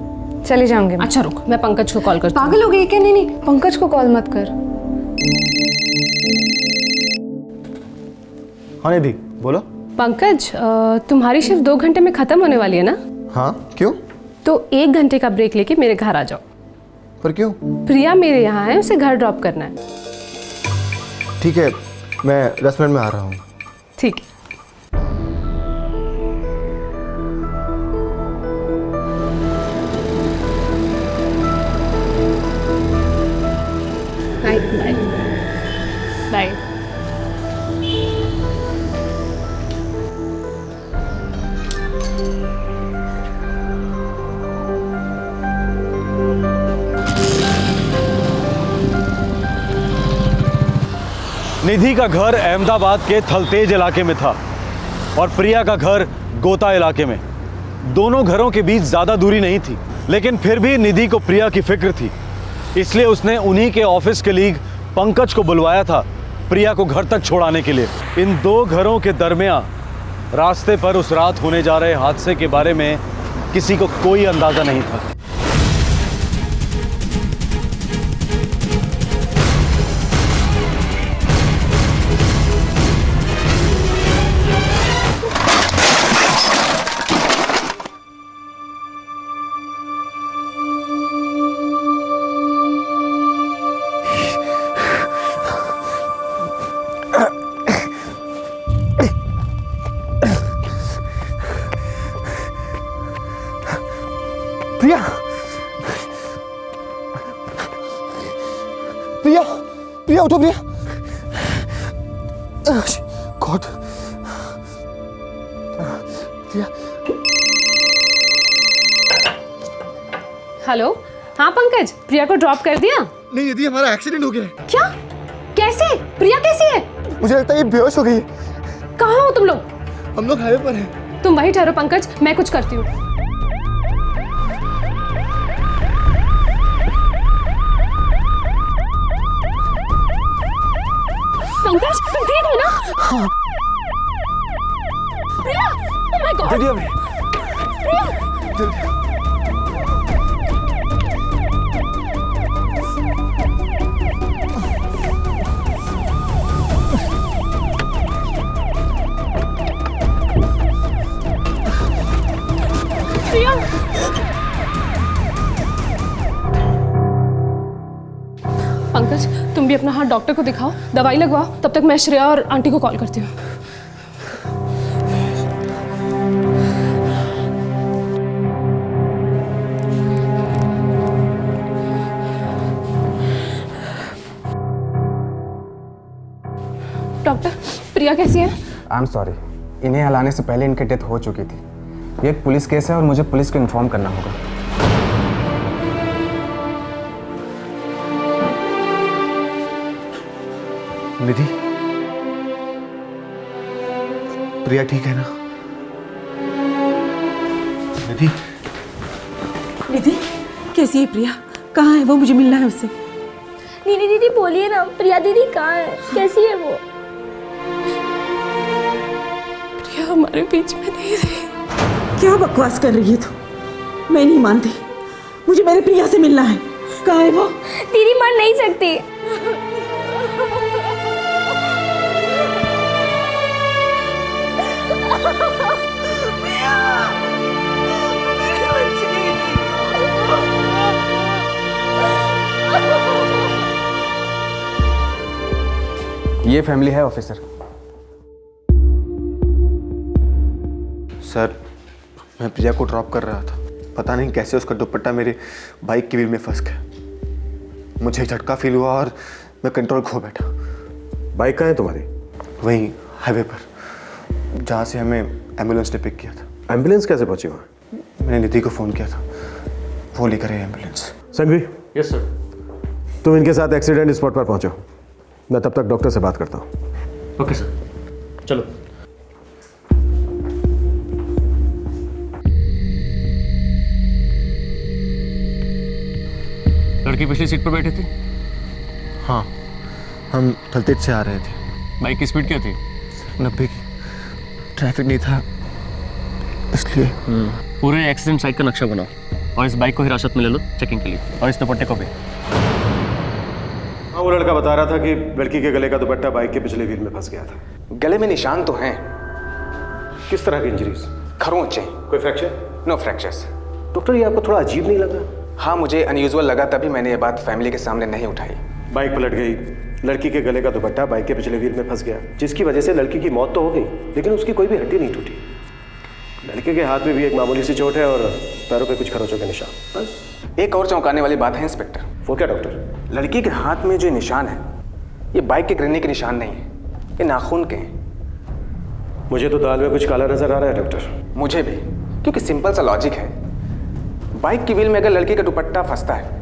चली जाऊंगी। अच्छा रुक, मैं पंकज को कॉल करती हूँ। पागल हो गई क्या? नहीं, पंकज को कॉल मत कर। हाँ निधि, बोलो। पंकज, तुम्हारी शिफ्ट 2 घंटे में खत्म होने वाली है ना? हाँ, क्यों? तो 1 घंटे का ब्रेक लेके मेरे घर आ जाओ। पर क्यों? प्रिया मेरे यहाँ है, उसे घर ड्रॉप करना है। ठीक है, मैं रेस्टोरेंट में आ रहा हूँ। ठीक है। Bye bye bye. निधि का घर अहमदाबाद के थलतेज इलाके में था और प्रिया का घर गोता इलाके में। दोनों घरों के बीच ज़्यादा दूरी नहीं थी, लेकिन फिर भी निधि को प्रिया की फिक्र थी, इसलिए उसने उन्हीं के ऑफिस कलीग पंकज को बुलवाया था प्रिया को घर तक छोड़ाने के लिए। इन 2 घरों के दरमियान रास्ते पर उस रात होने जा रहे हादसे के बारे में किसी को कोई अंदाजा नहीं था। प्रिया, प्रिया, प्रिया उठो प्रिया। गॉड, प्रिया। हेलो, हाँ पंकज, प्रिया को ड्रॉप कर दिया? नहीं दीदी, हमारा एक्सीडेंट हो गया है। क्या? कैसे? प्रिया कैसी है? मुझे लगता है ये बेहोश हो गई है। कहाँ हो तुम लोग? हम लोग हाईवे पर हैं। तुम वहीं ठहरो पंकज, मैं कुछ करती हूँ। पंकज, तुम ठीक हो ना? हाँ। प्रिया, oh my God! जल्दी अभी। प्रिया! जल्दी। प्रिया! पंकज, तुम भी अपना हाथ डॉक्टर को दिखाओ, दवाई लगवाओ, तब तक मैं श्रेया और आंटी को कॉल करती हूँ। डॉक्टर, प्रिया कैसी है? आई एम सॉरी, इन्हें हलाने से पहले इनकी डेथ हो चुकी थी। ये एक पुलिस केस है और मुझे पुलिस को इन्फॉर्म करना होगा। निधि, प्रिया ठीक है ना? निधि, निधि कैसी है प्रिया? कहाँ है वो? मुझे मिलना है उससे। दीदी दीदी बोलिए ना, प्रिया दीदी कहाँ है? कैसी है वो? प्रिया हमारे बीच में नहीं रही। क्या बकवास कर रही है तू? मैं नहीं मानती, मुझे मेरे प्रिया से मिलना है। कहाँ है वो? दीदी मान नहीं सकती। ये फैमिली है ऑफिसर। सर, मैं प्रिया को ड्रॉप कर रहा था। पता नहीं कैसे उसका दुपट्टा मेरे बाइक की व्हील में फंस गया। मुझे झटका फील हुआ और मैं कंट्रोल खो बैठा। बाइक कहाँ है तुम्हारी? वहीं हाईवे पर, जहाँ से हमें एम्बुलेंस ने पिक किया था। एम्बुलेंस कैसे पहुंची वहाँ? मैंने निधि को फ़ोन किया था, वो लेकर आई एम्बुलेंस। संघवी। Yes sir. तुम इनके साथ एक्सीडेंट स्पॉट पर पहुंचो, मैं तब तक डॉक्टर से बात करता हूँ। ओके सर, चलो। लड़की पिछली सीट पर बैठी थी? हाँ, हम थलतेज से आ रहे थे। बाइक की स्पीड क्या थी? 90 की। ट्रैफिक नहीं था इसलिए। पूरे एक्सीडेंट साइट का नक्शा बनाओ और इस बाइक को हिरासत में ले लो चेकिंग के लिए, और इस दुपट्टे को भी। हाँ, वो लड़का बता रहा था कि लड़की के गले का दुपट्टा बाइक के पिछले व्हील में फंस गया था। गले में निशान तो हैं। किस तरह की इंजरीज? खरोंचे। कोई फ्रैक्चर? No fractures. डॉक्टर, ये आपको थोड़ा अजीब नहीं लगा? हाँ, मुझे अनयूजुअल लगा, तभी मैंने ये बात फैमिली के सामने नहीं उठाई। बाइक पलट गई, लड़की के गले का दुपट्टा बाइक के पिछले व्हील में फंस गया, जिसकी वजह से लड़की की मौत तो हो गई, लेकिन उसकी कोई भी हड्डी नहीं टूटी। लड़के के हाथ में भी एक मामूली सी चोट है और पैरों पे कुछ खरोंचों के निशान। बस। एक और चौंकाने वाली बात है इंस्पेक्टर। वो क्या डॉक्टर? लड़की के हाथ में जो निशान है, ये बाइक के गिरने के निशान नहीं है, ये नाखून के हैं। मुझे तो दाल में कुछ काला नजर आ रहा है डॉक्टर। मुझे भी, क्योंकि सिंपल सा लॉजिक है। बाइक की व्हील में अगर लड़की का दुपट्टा फंसता है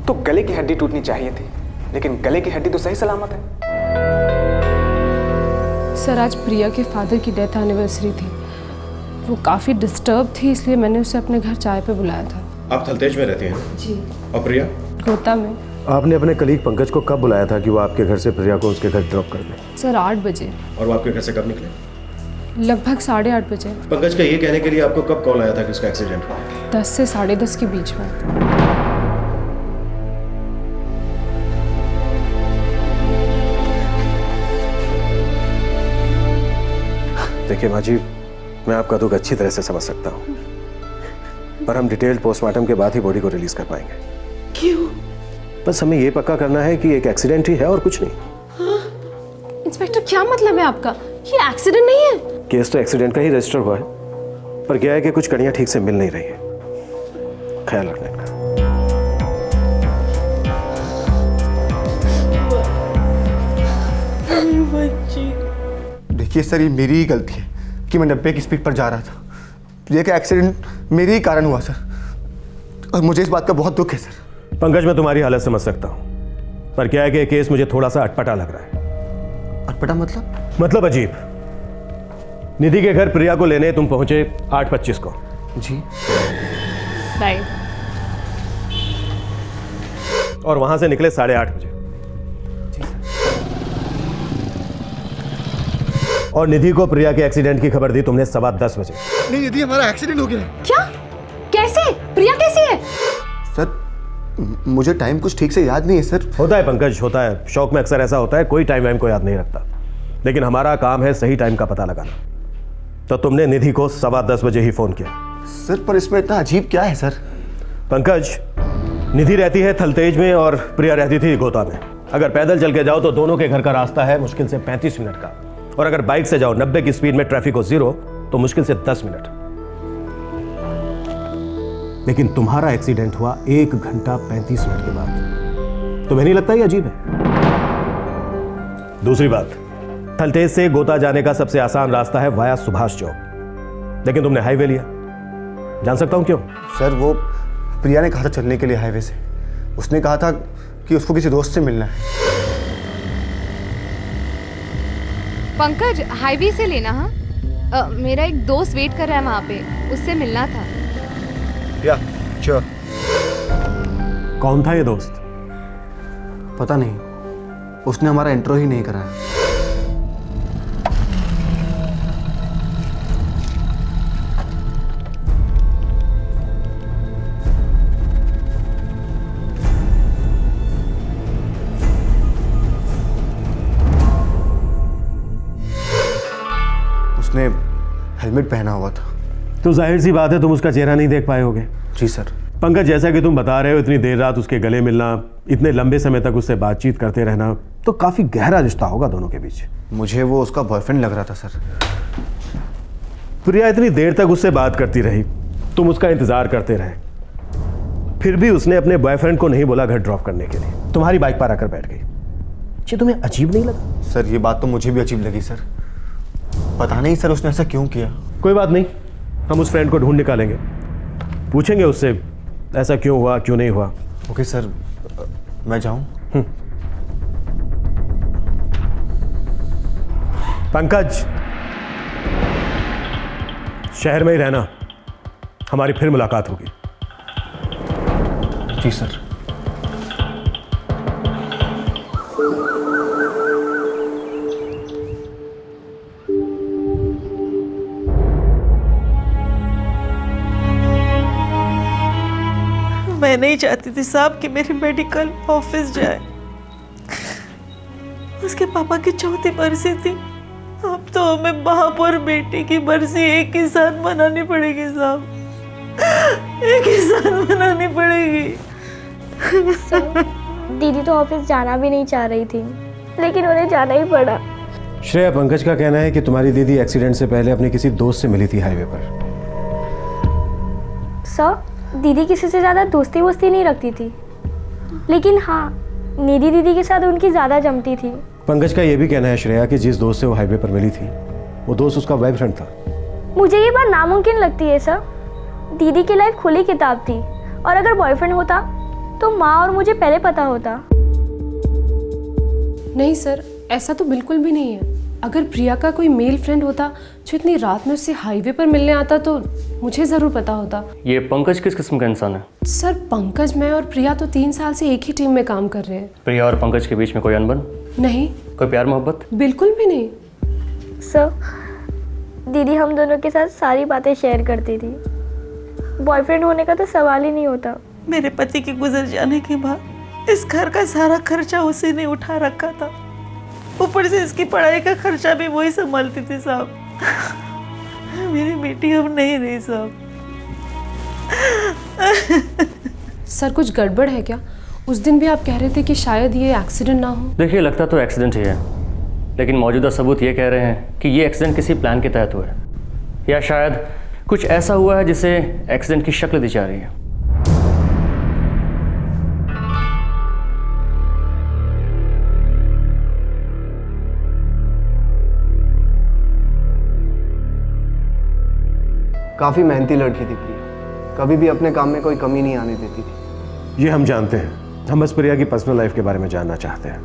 तो गले की हड्डी टूटनी चाहिए थी, लेकिन गले की हड्डी तो सही सलामत है। सर, आज प्रिया के फादर की डेथ एनिवर्सरी थी। वो काफ़ी डिस्टर्ब थी, इसलिए मैंने उसे अपने घर चाय पे बुलाया था। आप थलतेज में रहते हैं? जी। और प्रिया? गोता में। आपने अपने कलीग पंकज को कब बुलाया था कि वो आपके घर से प्रिया को उसके घर ड्रॉप कर दे? सर, 8 बजे। और वो आपके घर से कब निकले? लगभग 8:30 बजे। पंकज का ये कहने के लिए आपको कब कॉल आया था कि उसका एक्सीडेंट हुआ? 10 से 10:30 के बीच में। देखिए माँ जी, मैं आपका दुख अच्छी तरह से समझ सकता हूँ, पर हम डिटेल्ड पोस्टमार्टम के बाद ही बॉडी को रिलीज कर पाएंगे। क्यों? बस हमें ये पक्का करना है कि एक एक्सीडेंट ही है और कुछ नहीं। इंस्पेक्टर, क्या मतलब है आपका? ये एक्सीडेंट नहीं है। केस तो एक्सीडेंट का ही रजिस्टर हुआ है, पर क्या है कि कुछ कड़ियाँ ठीक से मिल नहीं रही है। ख्याल रखना इनका। देखिए सर, ये मेरी ही गलती है कि मैं 90 की स्पीड पर जा रहा था। ये का एक्सीडेंट मेरे ही कारण हुआ सर, और मुझे इस बात का बहुत दुख है सर। पंकज, मैं तुम्हारी हालत समझ सकता हूँ, पर क्या है कि केस मुझे थोड़ा सा अटपटा लग रहा है। अटपटा मतलब अजीब। निधि के घर प्रिया को लेने तुम पहुंचे 8:25 को। जी। राइट। और वहां से निकले 8:30 बजे। और निधि को प्रिया के एक्सीडेंट की खबर दी तुमने 10:15 बजे। नहीं निधि, हमारा एक्सीडेंट हो गया। क्या? कैसे? प्रिया कैसी है? सर, मुझे टाइम कुछ ठीक से याद नहीं है सर। होता है पंकज, होता है। शौक में अक्सर ऐसा होता है, कोई टाइम वाइम को याद नहीं रखता, लेकिन हमारा काम है सही टाइम का पता लगाना। तो तुमने निधि को 10:15 बजे ही फोन किया। सर, पर इसमें इतना अजीब क्या है सर? पंकज, निधि रहती है थलतेज में और प्रिया रहती थी गोता में। अगर पैदल चल के जाओ तो दोनों के घर का रास्ता है मुश्किल से 35 मिनट का, और अगर बाइक से जाओ 90 की स्पीड में ट्रैफिक हो 0 तो मुश्किल से 10 मिनट। लेकिन तुम्हारा एक्सीडेंट हुआ 1 घंटा 35 मिनट के बाद। तुम्हें नहीं लगता ये अजीब है? दूसरी बात, थलतेज से गोता जाने का सबसे आसान रास्ता है वाया सुभाष चौक, लेकिन तुमने हाईवे लिया। जान सकता हूं क्यों? सर, वो प्रिया ने कहा था चलने के लिए हाईवे से। उसने कहा था कि उसको किसी दोस्त से मिलना है। पंकज, हाईवे से लेना। हाँ, मेरा एक दोस्त वेट कर रहा है वहाँ पे, उससे मिलना था। या श्योर। कौन था ये दोस्त? पता नहीं, उसने हमारा इंट्रो ही नहीं कराया। उसने हेलमेट पहना हुआ था। तो जाहिर सी बात है तुम उसका चेहरा नहीं देख पाए होगे। जी सर। पंकज, जैसा कि तुम बता रहे हो, इतनी देर रात उसके गले मिलना, इतने लंबे समय तक उससे बातचीत करते रहना, तो काफी गहरा रिश्ता होगा दोनों के बीच। मुझे वो उसका बॉयफ्रेंड लग रहा था सर। प्रिया इतनी देर तक उससे बात करती रही, तुम उसका इंतजार करते रहे, फिर भी उसने अपने बॉयफ्रेंड को नहीं बोला घर ड्रॉप करने के लिए, तुम्हारी बाइक पर आकर बैठ गई। ये तुम्हें अजीब नहीं लगा? सर, ये बात तो मुझे भी अजीब लगी सर। पता नहीं सर उसने ऐसा क्यों किया। कोई बात नहीं, हम उस फ्रेंड को ढूंढ निकालेंगे, पूछेंगे उससे ऐसा क्यों हुआ, क्यों नहीं हुआ। ओके सर, मैं जाऊं? पंकज, शहर में ही रहना, हमारी फिर मुलाकात होगी। जी सर। मैं नहीं चाहती थी साहब कि मेरी मेडिकल ऑफिस जाए। उसके पापा की चौथी बरसी थी। अब तो हमें बाप और बेटे की बरसी एक ही साथ मनानी पड़ेगी साहब, एक ही साथ मनानी पड़ेगी। दीदी तो ऑफिस जाना भी नहीं चाह रही थी, लेकिन उन्हें जाना ही पड़ा। श्रेया, पंकज का कहना है कि तुम्हारी दीदी एक्सीडेंट से पहले अपने किसी दोस्त से मिली थी हाईवे पर। सर, दीदी किसी से ज़्यादा दोस्ती वोस्ती नहीं रखती थी, लेकिन हाँ, निधि दीदी के साथ उनकी ज़्यादा जमती थी। पंकज का यह भी कहना है श्रेया कि जिस दोस्त से वो हाईवे पर मिली थी, वो दोस्त उसका बॉयफ्रेंड था। मुझे ये बात नामुमकिन लगती है सर। दीदी की लाइफ खुली किताब थी, और अगर बॉयफ्रेंड होता तो माँ और मुझे पहले पता होता। नहीं सर, ऐसा तो बिल्कुल भी नहीं है। अगर प्रिया का कोई मेल फ्रेंड होता जो इतनी रात में उससे हाईवे पर मिलने आता तो मुझे ज़रूर पता होता। ये पंकज किस किस्म का इंसान है? सर, पंकज, मैं और प्रिया तो 3 साल से एक ही टीम में काम कर रहे हैं। प्रिया और पंकज के बीच में कोई अनबन? नहीं। कोई प्यार मोहब्बत? बिल्कुल भी नहीं। सर, दीदी हम दोनों के साथ सारी बातें शेयर करती थी। बॉयफ्रेंड होने का तो सवाल ही नहीं होता। मेरे पति के गुजर जाने के बाद इस घर का सारा खर्चा उसी ने उठा रखा था। ऊपर से इसकी पढ़ाई का खर्चा भी वही संभालती थी साहब। मेरी बेटी अब नहीं रही साहब। सर कुछ गड़बड़ है क्या? उस दिन भी आप कह रहे थे कि शायद ये एक्सीडेंट ना हो। देखिए, लगता तो एक्सीडेंट ही है, लेकिन मौजूदा सबूत ये कह रहे हैं कि ये एक्सीडेंट किसी प्लान के तहत हुआ है, या शायद कुछ ऐसा हुआ है जिसे एक्सीडेंट की शक्ल दी जा रही है। काफ़ी मेहनती लड़की थी प्रिया, कभी भी अपने काम में कोई कमी नहीं आने देती थी। ये हम जानते हैं, हम बस प्रिया की पर्सनल लाइफ के बारे में जानना चाहते हैं।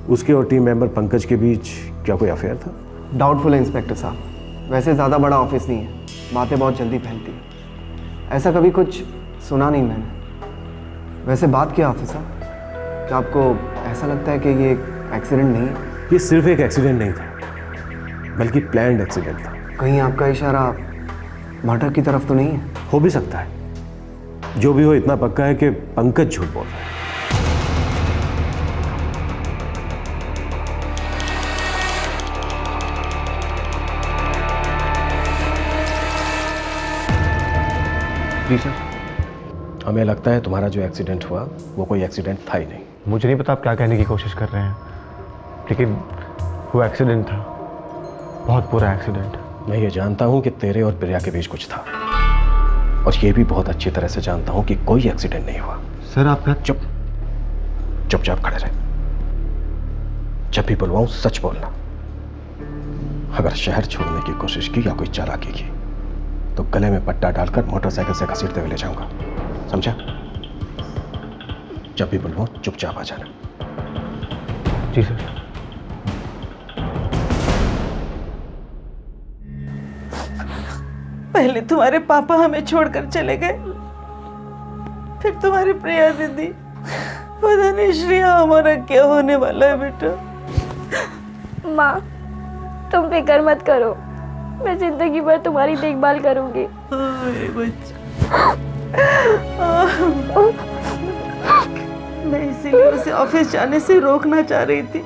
उसके और टीम मेंबर पंकज के बीच क्या कोई अफेयर था? डाउटफुल है इंस्पेक्टर साहब। वैसे ज़्यादा बड़ा ऑफिस नहीं है, बातें बहुत जल्दी फैलती हैं। ऐसा कभी कुछ सुना नहीं मैंने। वैसे बात क्या ऑफिसर, क्या आपको ऐसा लगता है कि ये एक एक्सीडेंट नहीं है? ये सिर्फ एक एक्सीडेंट नहीं था, बल्कि प्लान्ड एक्सीडेंट था। कहीं आपका इशारा मर्डर की तरफ तो नहीं है? हो भी सकता है। जो भी हो, इतना पक्का है कि पंकज झूठ बोल रहा है। जी सर, हमें लगता है तुम्हारा जो एक्सीडेंट हुआ वो कोई एक्सीडेंट था ही नहीं। मुझे नहीं पता आप क्या कहने की कोशिश कर रहे हैं, लेकिन वो एक्सीडेंट था, बहुत बुरा एक्सीडेंट। मैं ये जानता हूँ कि तेरे और प्रिया के बीच कुछ था, और ये भी बहुत अच्छी तरह से जानता हूँ कि कोई एक्सीडेंट नहीं हुआ। सर आपका चुपचाप खड़े रहे। जब भी बुलवाऊं सच बोलना। अगर शहर छोड़ने की कोशिश की या कोई चालाकी की तो गले में पट्टा डालकर मोटरसाइकिल से घसीटते हुए ले जाऊंगा, समझा? जब भी बुलवाऊं चुपचाप आ जाना। जी सर। पहले तुम्हारे पापा हमें छोड़कर चले गए, फिर तुम्हारी प्रिया दीदी। पता नहीं श्रेया हमारा क्या होने वाला है बेटा। माँ तुम फिक्र मत करो, मैं जिंदगी भर तुम्हारी देखभाल करूंगी। मैं इसीलिए उसे ऑफिस जाने से रोकना चाह रही थी।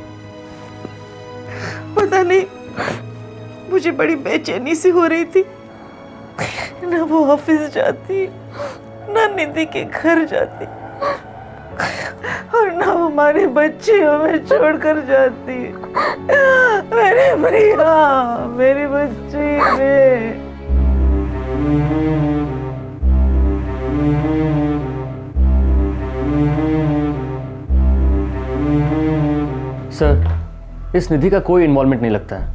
पता नहीं मुझे बड़ी बेचैनी सी हो रही थी। ना वो ऑफिस जाती, ना निधि के घर जाती, और ना हमारे बच्चे हमें छोड़कर जाती। मेरी प्रिया, मेरी बच्ची ने। सर, इस निधि का कोई इन्वॉल्वमेंट नहीं लगता है।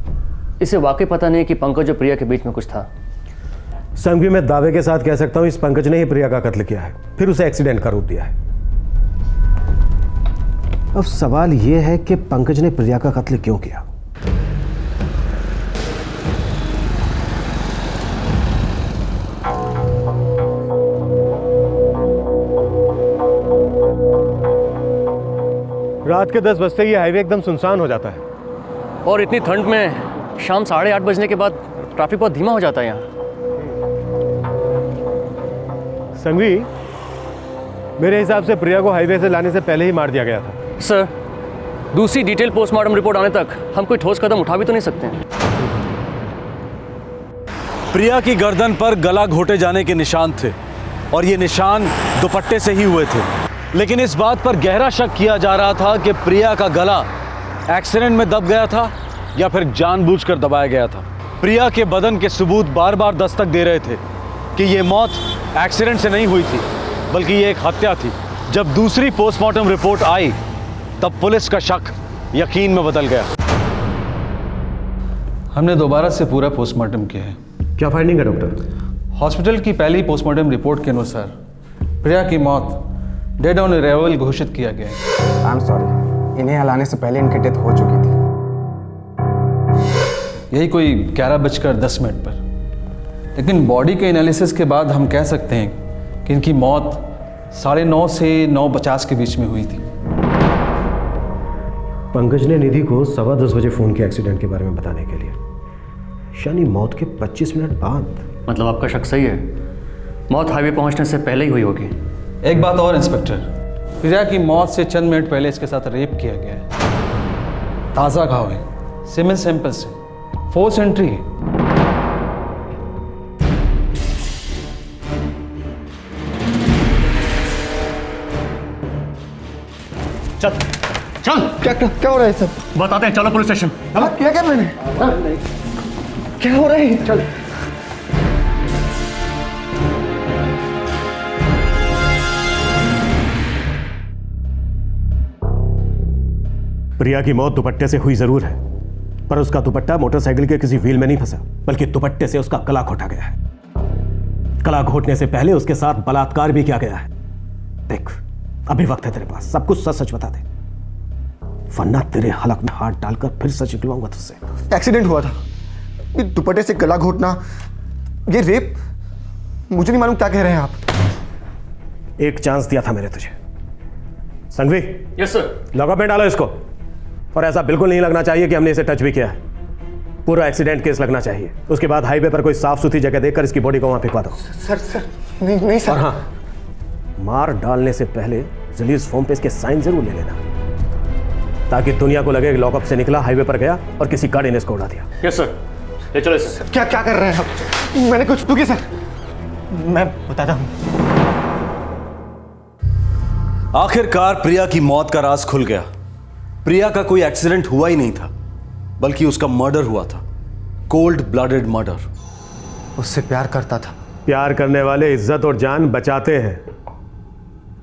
इसे वाकई पता नहीं कि पंकज और प्रिया के बीच में कुछ था। संघवी, मैं दावे के साथ कह सकता हूं इस पंकज ने ही प्रिया का कत्ल किया है, फिर उसे एक्सीडेंट का रूप दिया है। अब सवाल यह है कि पंकज ने प्रिया का कत्ल क्यों किया? रात के 10 बजते ही हाईवे एकदम सुनसान हो जाता है, और इतनी ठंड में शाम 8:30 बजने के बाद ट्रैफिक बहुत धीमा हो जाता है यहाँ। संघवी, मेरे हिसाब से प्रिया को हाईवे से लाने से पहले ही मार दिया गया था। सर, दूसरी डिटेल पोस्टमार्टम रिपोर्ट आने तक हम कोई ठोस कदम उठा भी तो नहीं सकते। प्रिया की गर्दन पर गला घोटे जाने के निशान थे, और ये निशान दुपट्टे से ही हुए थे। लेकिन इस बात पर गहरा शक किया जा रहा था कि प्रिया का गला एक्सीडेंट में दब गया था या फिर जानबूझकर दबाया गया था। प्रिया के बदन के सबूत बार बार दस्तक दे रहे थे कि ये मौत एक्सीडेंट से नहीं हुई थी, बल्कि ये एक हत्या थी। जब दूसरी पोस्टमार्टम रिपोर्ट आई तब पुलिस का शक यकीन में बदल गया। हमने दोबारा से पूरा पोस्टमार्टम किया है। क्या फाइंडिंग है डॉक्टर? हॉस्पिटल की पहली पोस्टमार्टम रिपोर्ट के अनुसार प्रिया की मौत डेड ऑन अराइवल घोषित किया गया है। आई एम सॉरी, इन्हें हलाने से पहले इनकी डेथ हो चुकी थी। यही कोई 11:10 पर। लेकिन बॉडी के एनालिसिस के बाद हम कह सकते हैं कि इनकी मौत 9:30 से 9:50 के बीच में हुई थी। पंकज ने निधि को 10:15 बजे फोन किया एक्सीडेंट के बारे में बताने के लिए, यानी मौत के 25 मिनट बाद। मतलब आपका शक सही है, मौत हाईवे पहुंचने से पहले ही हुई होगी। एक बात और इंस्पेक्टर, प्रिया की मौत से चंद मिनट पहले इसके साथ रेप किया गया है। ताज़ा घाव है, सीमेंट सैंपल से, फोर्स एंट्री है। चल चल, क्या हो रहा है सब? बताते हैं, चलो पुलिस स्टेशन। क्या मैंने? क्या हो रहा है? चल। प्रिया की मौत दुपट्टे से हुई जरूर है, पर उसका दुपट्टा मोटरसाइकिल के किसी व्हील में नहीं फंसा, बल्कि दुपट्टे से उसका गला घोटा गया है। गला घोटने से पहले उसके साथ बलात्कार भी किया गया है। देख, अभी वक्त है तेरे पास, सब कुछ सच सच बता दे, वरना तेरे हलक में हाथ डालकर फिर सच निकलवाऊंगा तुझसे। एक्सीडेंट हुआ था, ये दुपट्टे से गला घोटना, ये रेप, मुझे नहीं मालूम क्या कह रहे हैं आप। एक चांस दिया था मैंने तुझे। Sanghvi, yes sir. लॉकअप में डालो इसको, और ऐसा बिल्कुल नहीं लगना चाहिए कि हमने इसे टच भी किया है। पूरा एक्सीडेंट केस लगना चाहिए। उसके बाद हाईवे पर कोई साफ सुथरी जगह देखकर इसकी बॉडी को वहां फेंकवा दो। सर नहीं सर। और हाँ, मार डालने से पहले रिलीज फॉर्म पे इसके साइन जरूर ले लेना, ताकि दुनिया को लगे कि लॉकअप से निकला, हाईवे पर गया और किसी गाड़ी ने इसको उड़ा दिया। यस सर, ले चलो सर। क्या कर रहे हैं आप? मैंने कुछ रुकिए सर, मैं बताता हूं। आखिरकार प्रिया की मौत का राज खुल गया। प्रिया का कोई एक्सीडेंट हुआ ही नहीं था, बल्कि उसका मर्डर हुआ था, कोल्ड ब्लडेड मर्डर। उससे प्यार करता था। प्यार करने वाले इज्जत और जान बचाते हैं।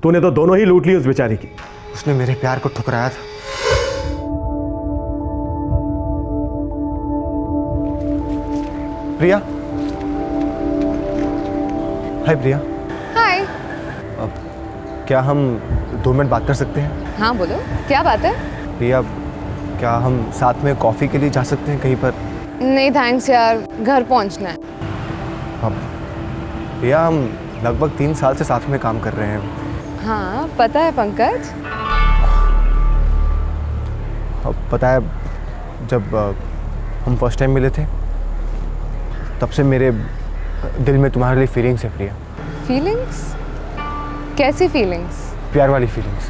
तूने तो दोनों ही लूट ली उस बेचारी की। उसने मेरे प्यार को ठुकराया था। प्रिया, हाय प्रिया। हाय। क्या हम 2 मिनट बात कर सकते हैं? हाँ बोलो, क्या बात है? प्रिया, क्या हम साथ में कॉफ़ी के लिए जा सकते हैं कहीं पर? नहीं थैंक्स यार, घर पहुंचना है। अब प्रिया, हम लगभग 3 साल से साथ में काम कर रहे हैं। हाँ पता है पंकज। अब पता है, जब हम फर्स्ट टाइम मिले थे, तब से मेरे दिल में तुम्हारे लिए फीलिंग्स है प्रिया। फीलिंग्स? कैसी फीलिंग्स? प्यार वाली feelings,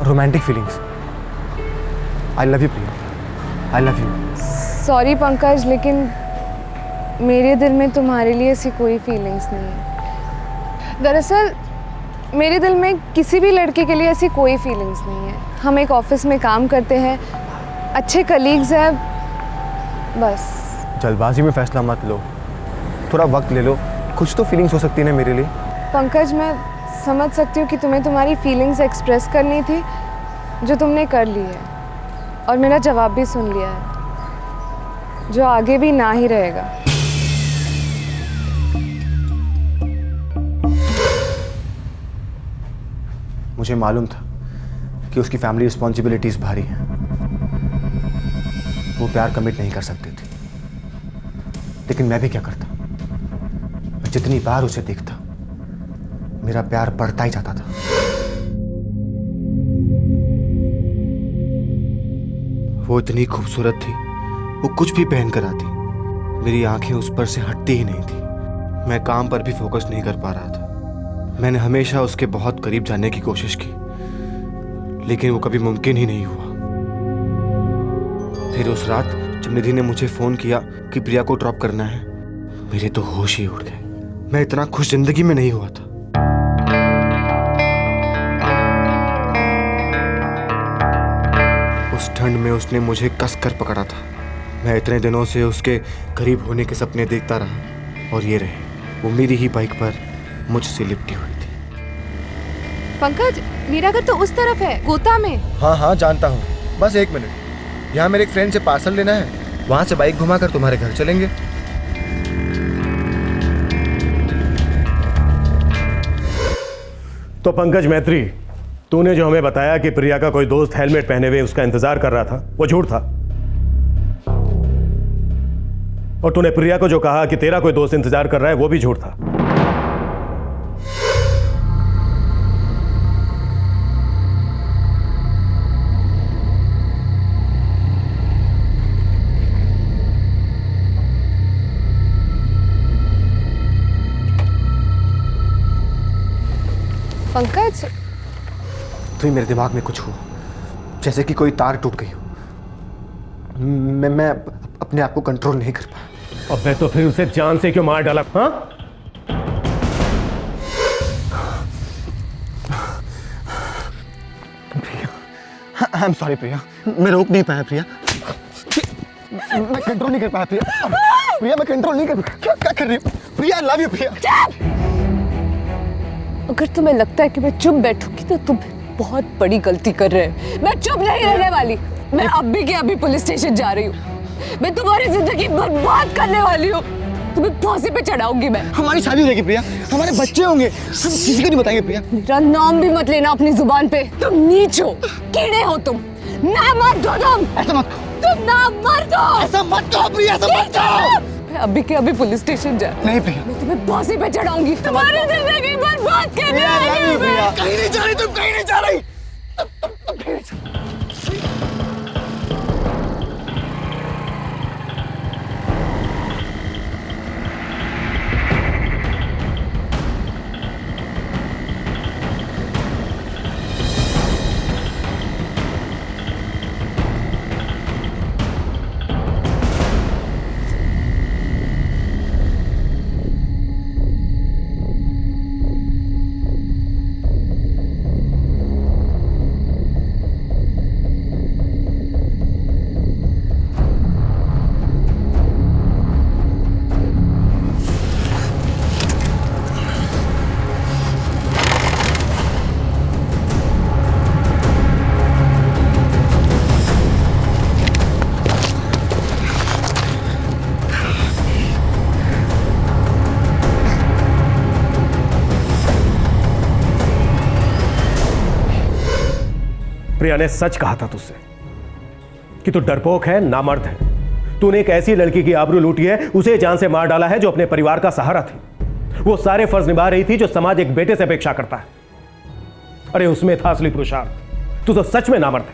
romantic feelings. I love you Priya, I love you. Sorry Pankaj, लेकिन मेरे दिल में तुम्हारे लिए ऐसी कोई फीलिंग्स नहीं है। दरअसल मेरे दिल में किसी भी लड़के के लिए ऐसी कोई फीलिंग्स नहीं है। हम एक ऑफिस में काम करते हैं, अच्छे कलीग्स हैं, बस। जल्दबाजी में फैसला मत लो, थोड़ा वक्त ले लो, कुछ तो फीलिंग्स हो सकती है ना मेरे लिए। पंकज, मैं समझ सकती हूँ कि तुम्हें तुम्हारी फीलिंग्स एक्सप्रेस करनी थी, जो तुमने कर ली है, और मेरा जवाब भी सुन लिया है, जो आगे भी ना ही रहेगा। मुझे मालूम था कि उसकी फैमिली रिस्पॉन्सिबिलिटीज भारी हैं, वो प्यार कमिट नहीं कर सकते थे। लेकिन मैं भी क्या करता, मैं जितनी बार उसे देखता, मेरा प्यार बढ़ता ही जाता था। वो इतनी खूबसूरत थी, वो कुछ भी पहन कर आती, मेरी आंखें उस पर से हटती ही नहीं थी। मैं काम पर भी फोकस नहीं कर पा रहा था। मैंने हमेशा उसके बहुत करीब जाने की कोशिश की, लेकिन वो कभी मुमकिन ही नहीं हुआ। फिर उस रात जब निधि ने मुझे फोन किया कि प्रिया को ड्रॉप करना है, मेरे तो होश ही उड़ गए। मैं इतना खुश जिंदगी में नहीं हुआ था। उस ठंड में उसने मुझे कसकर पकड़ा था। मैं इतने दिनों से उसके करीब होने के सपने देखता रहा, और ये रहे, वो मेरी ही बाइक पर मुझसे लिपटी हुई थी। पंकज, मेरा घर तो उस तरफ है, गोता में। हाँ जानता हूँ, बस 1 मिनट। यहाँ मेरे एक फ्रेंड से पार्सल लेना है, वहाँ से बाइक घुमाकर तुम्हारे घर चलेंगे। तो पंकज मैत्री, तूने जो हमें बताया कि प्रिया का कोई दोस्त हेलमेट पहने हुए उसका इंतजार कर रहा था, वो झूठ था। और तूने प्रिया को जो कहा कि तेरा कोई दोस्त इंतजार कर रहा है, वो भी झूठ था। पंकज, तो ही मेरे दिमाग में कुछ हुआ, जैसे कि कोई तार टूट गई हो। मैं अपने आप को कंट्रोल नहीं कर पाया। अबे तो फिर उसे जान से क्यों मार डाला? हाँ, आई एम सॉरी प्रिया, मैं रोक नहीं पाया प्रिया, मैं कंट्रोल नहीं कर पाया प्रिया। प्रिया मैं कंट्रोल नहीं कर पाया। क्या कर रही हो प्रिया? आई लव यू प्रिया। अगर तुम्हें लगता है कि मैं चुप बैठूंगी तो तुम बहुत बड़ी गलती कर रहे हो। मैं चुप नहीं रहने वाली। मैं अभी के अभी पुलिस स्टेशन जा रही हूँ। मैं तुम्हारी जिंदगी बर्बाद करने वाली हूँ। तुम्हें फांसी पे चढ़ाऊंगी मैं। हमारी शादी हो जाएगी प्रिया, हमारे बच्चे होंगे, हम किसी को नहीं बताएंगे प्रिया। मेरा नाम भी मत लेना अपनी जुबान पे। तुम नीच हो, कीड़े हो तुम, ना मत दो तुम। ऐसा मत कहो, तुम ना मर दो। ऐसा मत कहो प्रिया, ऐसा मत कहो। मैं अभी के अभी पुलिस स्टेशन जा। नहीं प्रिया, मैं तुम्हें फांसी पे चढ़ाऊंगी। तुम्हारी जिंदगी बर्बाद करने वाली हूँ मैं। कहीं नहीं जा रही तुम, कहीं नहीं जा रही। प्रिया ने सच कहा था तुझसे कि तू डरपोक है, नामर्द है। तूने एक ऐसी लड़की की आबरू लूटी है, उसे जान से मार डाला है जो अपने परिवार का सहारा थी। वो सारे फर्ज निभा रही थी जो समाज एक बेटे से अपेक्षा करता है। अरे उसमें था असली पुरुषार्थ। तू तो सच में नामर्द है।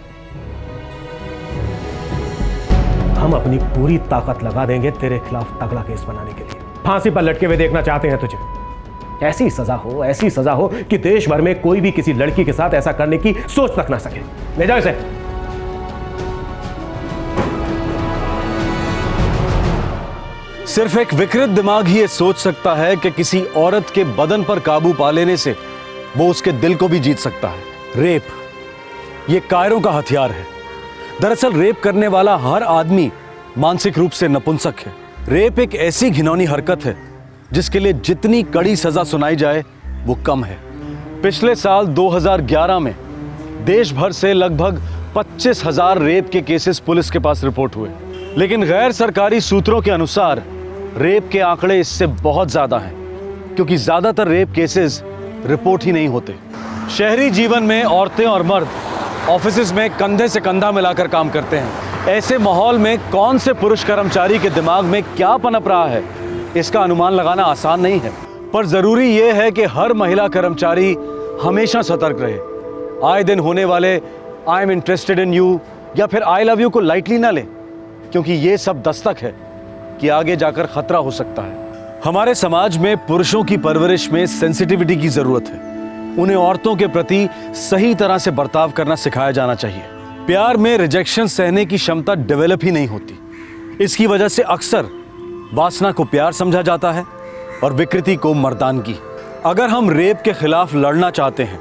हम अपनी पूरी ताकत लगा देंगे तेरे खिलाफ तगड़ा केस बनाने के लिए। फांसी पर लटके हुए देखना चाहते हैं तुझे। ऐसी सजा हो कि देश भर में कोई भी किसी लड़की के साथ ऐसा करने की सोच तक ना सके। ले जाओ इसे। सिर्फ एक विकृत दिमाग ही ये सोच सकता है कि किसी औरत के बदन पर काबू पा लेने से वो उसके दिल को भी जीत सकता है। रेप ये कायरों का हथियार है। दरअसल रेप करने वाला हर आदमी मानसिक रूप से नपुंसक है। रेप एक ऐसी घिनौनी हरकत है जिसके लिए जितनी कड़ी सजा सुनाई जाए वो कम है। पिछले साल 2011 में देश भर से लगभग 25,000 रेप के केसेस पुलिस के पास रिपोर्ट हुए, लेकिन गैर सरकारी सूत्रों के अनुसार रेप के आंकड़े इससे बहुत ज्यादा हैं, क्योंकि ज्यादातर रेप केसेस रिपोर्ट ही नहीं होते। शहरी जीवन में औरतें और मर्द ऑफिस में कंधे से कंधा मिलाकर काम करते हैं। ऐसे माहौल में कौन से पुरुष कर्मचारी के दिमाग में क्या पनप रहा है, इसका अनुमान लगाना आसान नहीं है। पर जरूरी यह है कि हर महिला कर्मचारी हमेशा सतर्क रहे। आए दिन होने वाले I am interested in you या फिर आई लव यू को लाइटली ना ले, क्योंकि ये सब दस्तक है कि आगे जाकर खतरा हो सकता है। हमारे समाज में पुरुषों की परवरिश में सेंसिटिविटी की जरूरत है। उन्हें औरतों के प्रति सही तरह से बर्ताव करना सिखाया जाना चाहिए। प्यार में रिजेक्शन सहने की क्षमता डेवलप ही नहीं होती। इसकी वजह से अक्सर वासना को प्यार समझा जाता है और विकृति को मर्दानगी। अगर हम रेप के खिलाफ लड़ना चाहते हैं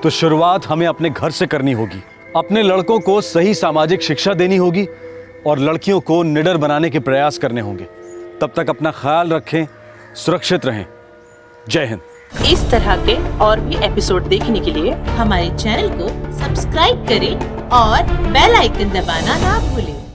तो शुरुआत हमें अपने घर से करनी होगी। अपने लड़कों को सही सामाजिक शिक्षा देनी होगी और लड़कियों को निडर बनाने के प्रयास करने होंगे। तब तक अपना ख्याल रखें, सुरक्षित रहें। जय हिंद। इस तरह के और भी एपिसोड देखने के लिए हमारे चैनल को सब्सक्राइब करें और बेल आइकन दबाना ना भूलें।